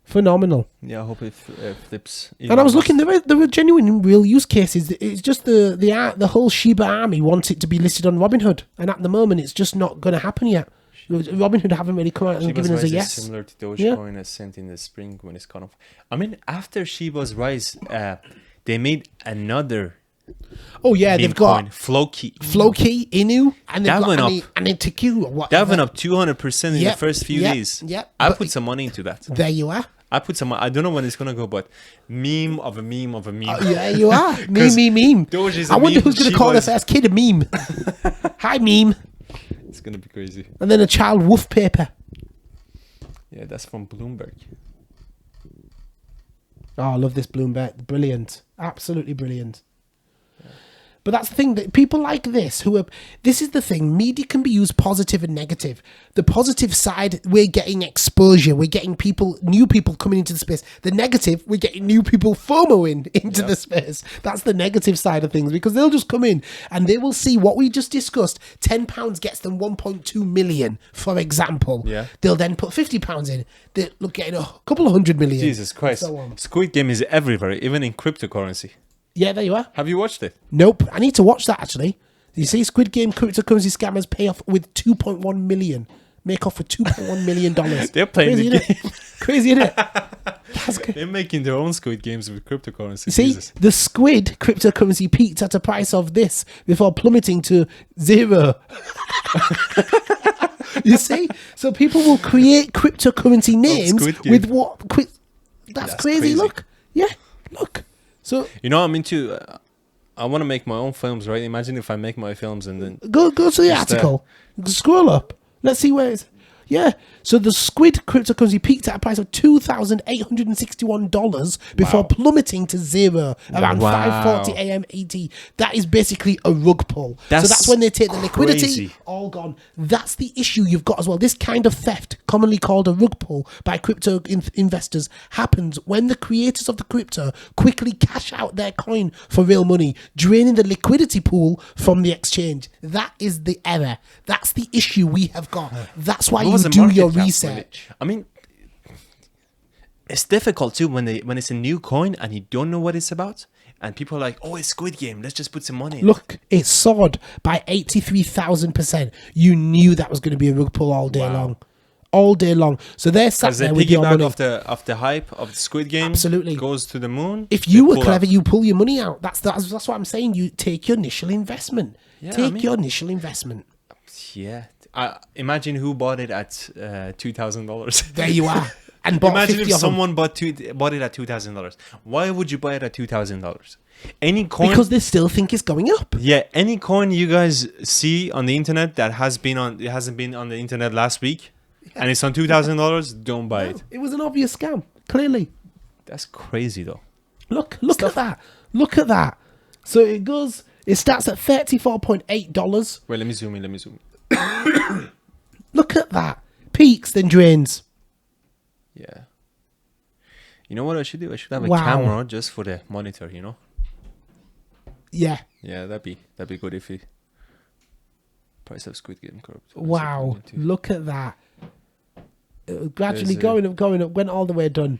Phenomenal. Yeah, I hope it flips. And I was looking, there were genuine real use cases. It's just the whole Shiba army wants it to be listed on Robinhood. And at the moment, it's just not going to happen yet. Robinhood haven't really come out and Shiba's given us a rise yes. is similar to Dogecoin as sent in the spring when it's gone off. I mean, after Shiba's rise, they made another Oh, yeah, meme they've got coin, Floki. Floki, Inu, and they've That got went and up. and then Teku or whatever. That went up 200% in Yep, the first few yep, days. yep. I But- put some money into that. There you are. I don't know when it's gonna go, but meme of a meme of a meme. Yeah, you are. 'Cause meme. Doge is a I wonder meme, who's going to call their Shiba's- first kid a meme. Hi, meme. It's gonna be crazy. And then a child woof paper. Yeah, that's from Bloomberg. Oh, I love this Bloomberg. Brilliant. Absolutely brilliant. But that's the thing, that people like this this is the thing, media can be used positive and negative. The positive side, we're getting exposure, we're getting new people coming into the space. The negative, we're getting new people FOMOing into the space. That's the negative side of things, because they'll just come in and they will see what we just discussed. £10 gets them 1.2 million, for example. Yeah. They'll then put £50 in. They're getting a couple of 100 million. Jesus Christ. So on. Squid Game is everywhere, even in cryptocurrency. Yeah, there you are. Have you watched it? Nope. I need to watch that actually. You see, Squid Game cryptocurrency scammers pay off with 2.1 million. Make off with $2.1 million. They're playing Crazy, the innit? game. Crazy, isn't it? That's good. They're making their own Squid Games with cryptocurrency. You see, Jesus. the Squid cryptocurrency peaked at a price of this before plummeting to 0. You see? So people will create cryptocurrency names Squid Game. with what? That's crazy. crazy. Look. Yeah, look. So You know, I'm into. I want to make my own films, right? Imagine if I make my films and then. go to the Just, article. Scroll up. Let's see where it's. Yeah. So the Squid cryptocurrency peaked at a price of $2,861 before plummeting to 0 around Wow. 5:40 a.m. ET. That is basically a rug pull. So That's that's when they take the liquidity, crazy. all gone. That's the issue you've got as well. This kind of theft, commonly called a rug pull by crypto investors, happens when the creators of the crypto quickly cash out their coin for real money, draining the liquidity pool from the exchange. That is the error. That's the issue we have got. That's why What you was the do market your cap when research. I mean, it's difficult too when it's a new coin and you don't know what it's about, and people are like, "Oh, it's Squid Game. Let's just put some money." in." Look, it soared by 83,000%. You knew that was going to be a rug pull all day long. All day long. So they're sat Because they there with your piggyback money. off the hype of the Squid Game. Absolutely. Goes to the moon. If you they were pull clever, out. you pull your money out. That's what I'm saying. You take your initial investment. Yeah, Take I mean- your initial investment. Yeah. Imagine who bought it at $2,000. There you are. And bought Imagine 50 if of them. someone bought it at $2,000. Why would you buy it at $2,000? Any coin, Because they still think it's going up. yeah, any coin you guys see on the internet that hasn't been on the internet last week, and it's on $2,000, don't buy it. It was an obvious scam, clearly. That's crazy though. Look at that. Look at that. So it starts at $34.8. Wait, let me zoom in. Look at that. Peaks, then drains. Yeah. You know what I should do? I should have a Wow. camera just for the monitor, you know? Yeah. Yeah, that'd be good if it price of Squid Game curve. Wow. Look at that. It was gradually There's going up, went all the way done.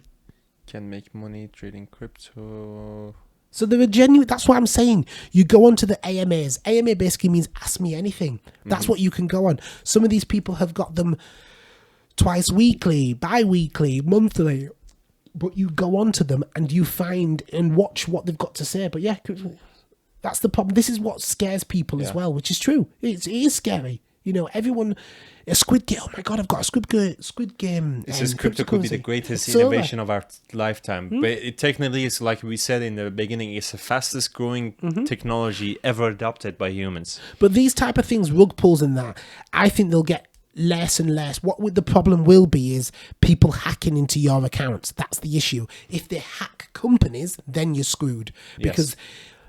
Can make money trading crypto. So they're a genuine. That's what I'm saying. You go onto the AMAs. AMA basically means ask me anything. That's what you can go on. Some of these people have got them twice weekly, bi-weekly, monthly. But you go onto them and you find and watch what they've got to say. But yeah, that's the problem. This is what scares people as well, which is true. It is scary. You know, everyone, a Squid Game. Oh my God, I've got a Squid Game. This is crypto could be the greatest innovation of our lifetime. But it technically is, like we said in the beginning, it's the fastest growing technology ever adopted by humans. But these type of things, rug pulls and that, I think they'll get less and less. What the problem will be is people hacking into your accounts. That's the issue. If they hack companies, then you're screwed. Because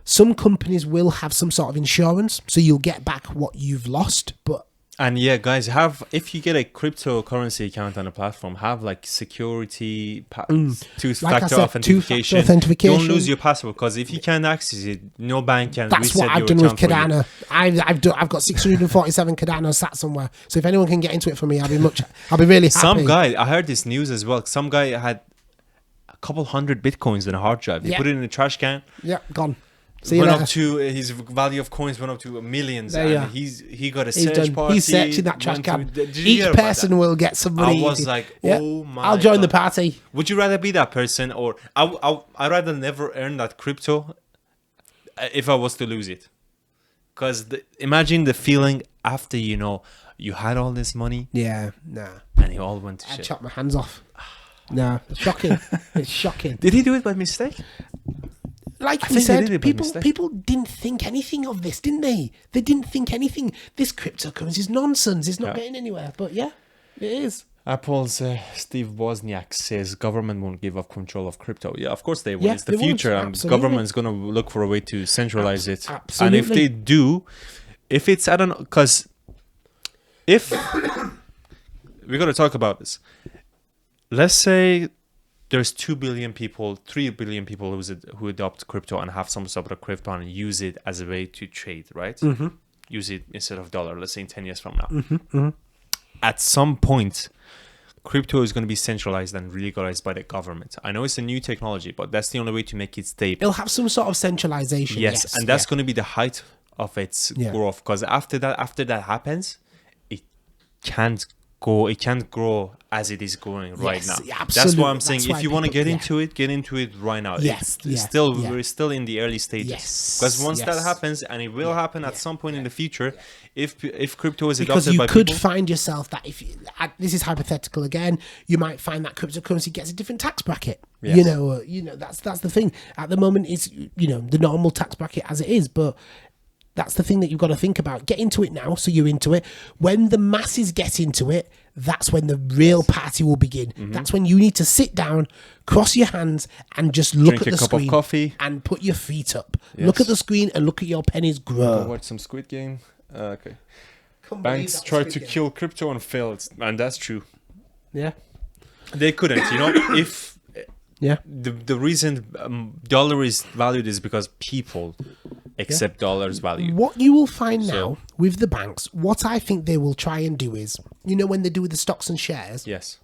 some companies will have some sort of insurance, so you'll get back what you've lost. And yeah, guys, if you get a cryptocurrency account on a platform, have like security, two-factor authentication. Don't lose your password, because if you can't access it, no bank can That's reset what I've your done with account for you. Cardano. I've got 647 Cardano sat somewhere. So if anyone can get into it for me, I'll be really happy. Some guy, I heard this news as well. Some guy had a couple hundred bitcoins in a hard drive. He put it in a trash can. Yeah, gone. See you Went later. up to his value of coins went up to millions, There you and are. he got a He's search done. party. He's searching that trash went can. Did you hear Each about person that? will get some money. I was like, Yeah. oh my! I'll join the God. party. Would you rather be that person, or I'd rather never earn that crypto if I was to lose it? Because imagine the feeling after you had all this money Yeah, nah. and it all went to I shit. chopped my hands off. Nah, it's shocking. It's shocking. Did he do it by mistake? Like I we think they did said, it by mistake. people didn't think anything of this, didn't they? They didn't think anything. This cryptocurrency is nonsense. It's not getting anywhere. But yeah, it is. Apple's Steve Wozniak says government won't give up control of crypto. Yeah, of course they will. Yeah, It's the they won't, future, and absolutely. government's going to look for a way to centralize it. Absolutely. And if they do, if it's, I don't know, because if we're going to talk about this, let's say there's 2 billion people, 3 billion people who adopt crypto and have some sort of crypto and use it as a way to trade, right? Mm-hmm. Use it instead of dollar, let's say in 10 years from now. Mm-hmm. At some point, crypto is going to be centralized and regulated by the government. I know it's a new technology, but that's the only way to make it stable. It'll have some sort of centralization. Yes, and that's going to be the height of its growth. Because after that happens, it can't grow as it is growing right now. Yeah, That's absolutely. what I'm saying. That's why If you want to people- get into it right now. Yes, It's yeah, still yeah. we're still in the early stages. Yes, Because once that yes. happens, and it will happen at some point in the future, if crypto is Because adopted you by could people, find yourself that this is hypothetical again, you might find that cryptocurrency gets a different tax bracket. Yes. That's the thing. At the moment, it's the normal tax bracket as it is, but that's the thing that you've got to think about. Get into it now, so you're into it. When the masses get into it, that's when the real party will begin. Mm-hmm. That's when you need to sit down, cross your hands, and just look Drink at a the cup of screen coffee. and put your feet up. Yes. Look at the screen and look at your pennies grow. watch some Squid Game. Okay. Can't believe Banks that was tried Squid to Game. kill crypto and failed, and that's true. Yeah, They couldn't, if yeah. the reason dollar is valued is because people accept dollars value. What you will find now with the banks, what I think they will try and do is, when they do with the stocks and shares, Yes.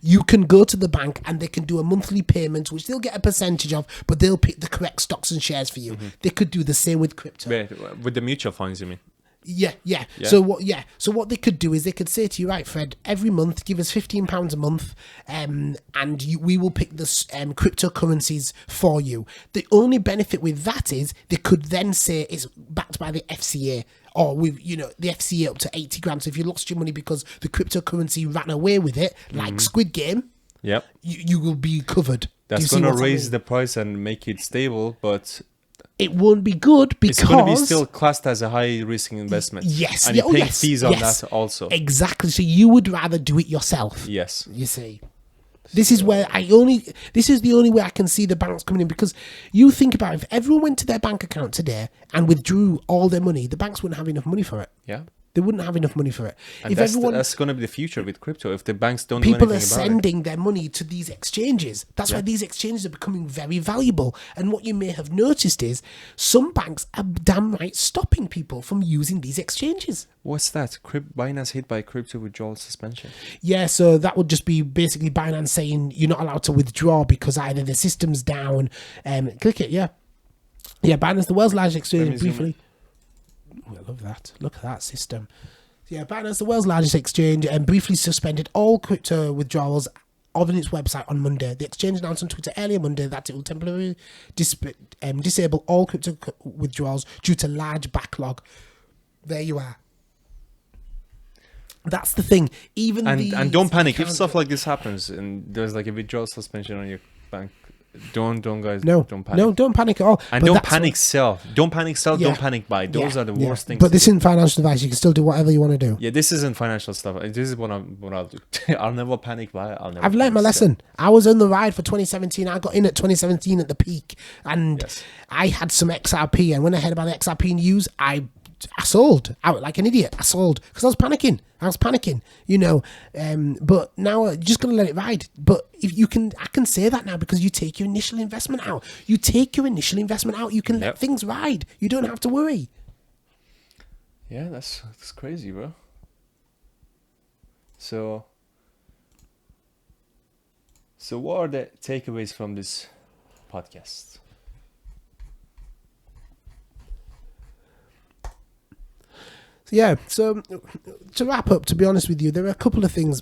you can go to the bank and they can do a monthly payment, which they'll get a percentage of, but they'll pick the correct stocks and shares for you. They could do the same with crypto. Wait, with the mutual funds, you mean? Yeah. So what they could do is they could say to you, right, Fred, every month give us £15 a month, and we will pick the cryptocurrencies for you. The only benefit with that is they could then say it's backed by the FCA, or with the FCA up to 80 grand. So if you lost your money because the cryptocurrency ran away with it, like Squid Game, Yep. you will be covered. That's going to raise the price and make it stable, but it won't be good because it's going to be still classed as a high risk investment. Yes. And you're paying fees on that also. Exactly. So you would rather do it yourself. Yes. You see. This is where this is the only way I can see the banks coming in, because you think about it, if everyone went to their bank account today and withdrew all their money, the banks wouldn't have enough money for it. Yeah. They wouldn't have enough money for it. And If that's going to be the future with crypto. If the banks don't do people anything are about sending their money to these exchanges. That's why these exchanges are becoming very valuable. And what you may have noticed is some banks are damn right stopping people from using these exchanges. What's that? Binance hit by crypto withdrawal suspension. Yeah, so that would just be basically Binance saying you're not allowed to withdraw because either the system's down. Click it, yeah. Yeah, Binance, the world's largest exchange, briefly. Oh, I love that. Look at that system. Yeah, Binance, the world's largest exchange, briefly suspended all crypto withdrawals on its website on Monday. The exchange announced on Twitter earlier Monday that it will temporarily disable all crypto withdrawals due to large backlog. There you are. That's the thing. And don't panic if stuff like this happens and there's like a withdrawal suspension on your bank. Don't guys. No, don't panic. No, don't panic at all. And don't panic sell. Don't panic sell. Don't panic buy. Those are the worst things. But this isn't financial advice. You can still do whatever you want to do. Yeah, this isn't financial stuff. This is what I'll do. I'll never panic buy. I've learned my lesson. I was on the ride for 2017. I got in at 2017 at the peak, and I had some XRP. And when I heard about the XRP news, I sold out like an idiot. I sold because I was panicking, you know. But now I'm just gonna let it ride. But if you can, I can say that now because you take your initial investment out. You can let things ride. You don't have to worry. Yeah, that's crazy, bro. So what are the takeaways from this podcast? Yeah, so to wrap up, to be honest with you, there are a couple of things.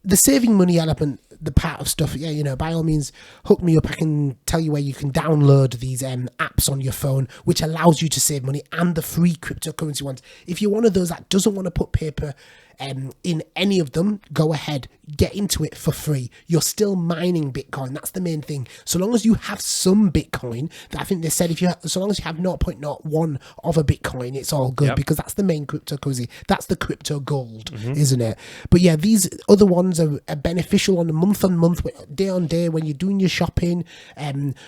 The saving money element, the part of stuff, yeah, you know, by all means, hook me up. I can tell you where you can download these apps on your phone, which allows you to save money, and the free cryptocurrency ones. If you're one of those that doesn't want to put paper in any of them, go ahead, get into it for free. You're still mining Bitcoin. That's the main thing. So long as you have some Bitcoin, I think they said so long as you have 0.01 of a Bitcoin, it's all good, because that's the main cryptocurrency. That's the crypto gold, isn't it? But yeah, these other ones are beneficial on a month-on-month, day on day, when you're doing your shopping,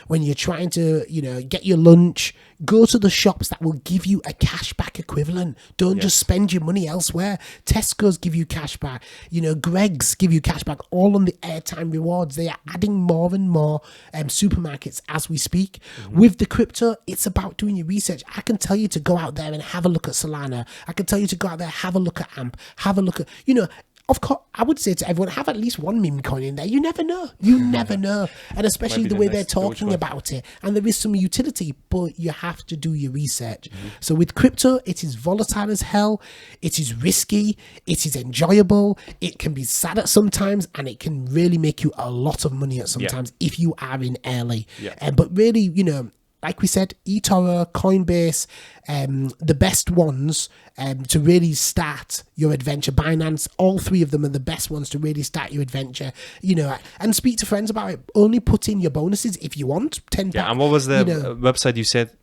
when you're trying to, you know, get your lunch. Go to the shops that will give you a cashback equivalent. Don't just spend your money elsewhere. Tesco's give you cashback. You know, Greg's give you cashback, all on the airtime rewards. They are adding more and more supermarkets as we speak. With the crypto, it's about doing your research. I can tell you to go out there and have a look at Solana. I can tell you to go out there, have a look at AMP, have a look at, you know, of course, I would say to everyone, have at least one meme coin in there. You never know. And especially the way they're talking about it. And there is some utility, but you have to do your research. So with crypto, it is volatile as hell. It is risky. It is enjoyable. It can be sad at sometimes, and it can really make you a lot of money at sometimes if you are in early. But really, you know, like we said, eToro, Coinbase, the best ones to really start your adventure. Binance, all three of them are the best ones to really start your adventure. You know, and speak to friends about it. Only put in your bonuses if you want. 10. Yeah, and what was the website you said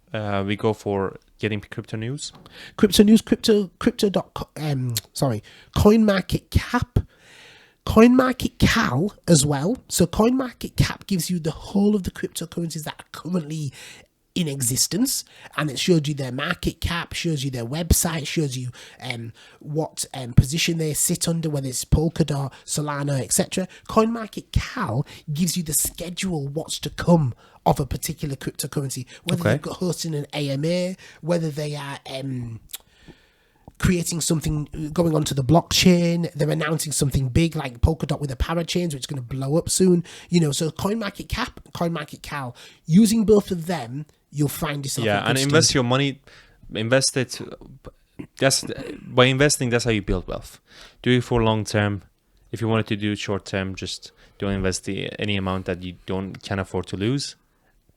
we go for getting crypto news? Crypto news, CoinMarketCap. CoinMarketCal as well. So CoinMarketCap gives you the whole of the cryptocurrencies that are currently in existence, and it shows you their market cap, shows you their website, shows you what position they sit under, whether it's Polkadot, Solana, etc. CoinMarketCal gives you the schedule, what's to come of a particular cryptocurrency, whether they've got hosting an AMA, whether they are creating something, going onto the blockchain. They're announcing something big like Polkadot with a parachain, which is going to blow up soon. You know, so CoinMarketCap, CoinMarketCal, using both of them, you'll find yourself. Yeah, and invest your money, invest it. By investing, that's how you build wealth. Do it for long term. If you wanted to do it short term, just don't invest any amount that you can afford to lose.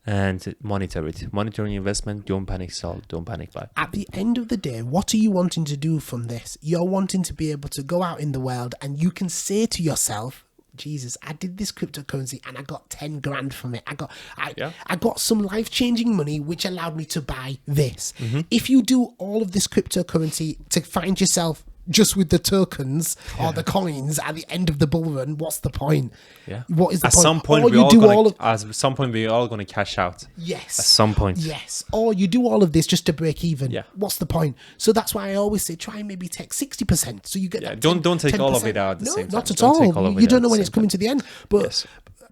And monitor it. Monitor your investment. Don't panic sell. Don't panic buy. At the end of the day, what are you wanting to do from this? You're wanting to be able to go out in the world and you can say to yourself, Jesus, I did this cryptocurrency and I got 10 grand from it. Yeah. I got some life-changing money which allowed me to buy this. Mm-hmm. If you do all of this cryptocurrency to find yourself just with the tokens or the coins at the end of the bull run, what's the point? Yeah. What is the At point? some point, Or you do all of at some point we're all gonna cash out. yes. At some point. Yes. Or you do all of this just to break even. Yeah. What's the point? So that's why I always say try and maybe take 60%. So you get Yeah, that don't take all of 10%. it out at the No, same time. not at Don't take all all. of You it don't out know at when the it's same coming time. to the end. But Yes.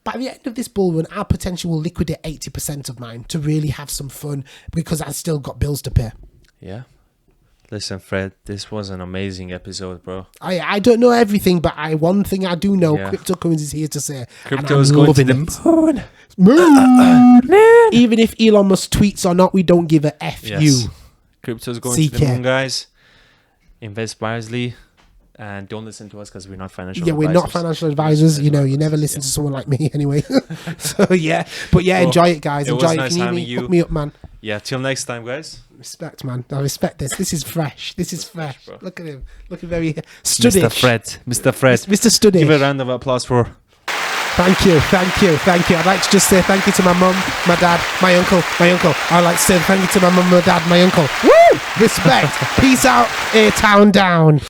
by the end of this bull run, our potential will liquidate 80% of mine to really have some fun because I still got bills to pay. Yeah. Listen, Fred, this was an amazing episode, bro. I don't know everything, but one thing I do know, Yeah. cryptocurrency is here to say. Crypto is going to the moon. Moon. Even if Elon Musk tweets or not, we don't give a F Yes. you. Crypto is going to the CK. moon, guys. Invest wisely. And don't listen to us because we're not financial Yeah, we're not advisors. financial advisors. You know, you never listen to someone like me anyway. So, yeah. But yeah, Well, enjoy it, guys. it was Enjoy it. nice If you need having me, you. hook me up, man. Yeah, till next time, guys. Respect, man. I respect this. This is fresh. This is fresh. bro. Look at him. Looking very studied. Mr. Fred. Mr. Fred. Mr. Studied. Give a round of applause for... Thank you. I'd like to just say thank you to my mum, my dad, my uncle. I'd like to say thank you to my mum, my dad, my uncle. Woo! Respect. Peace out. A-Town down.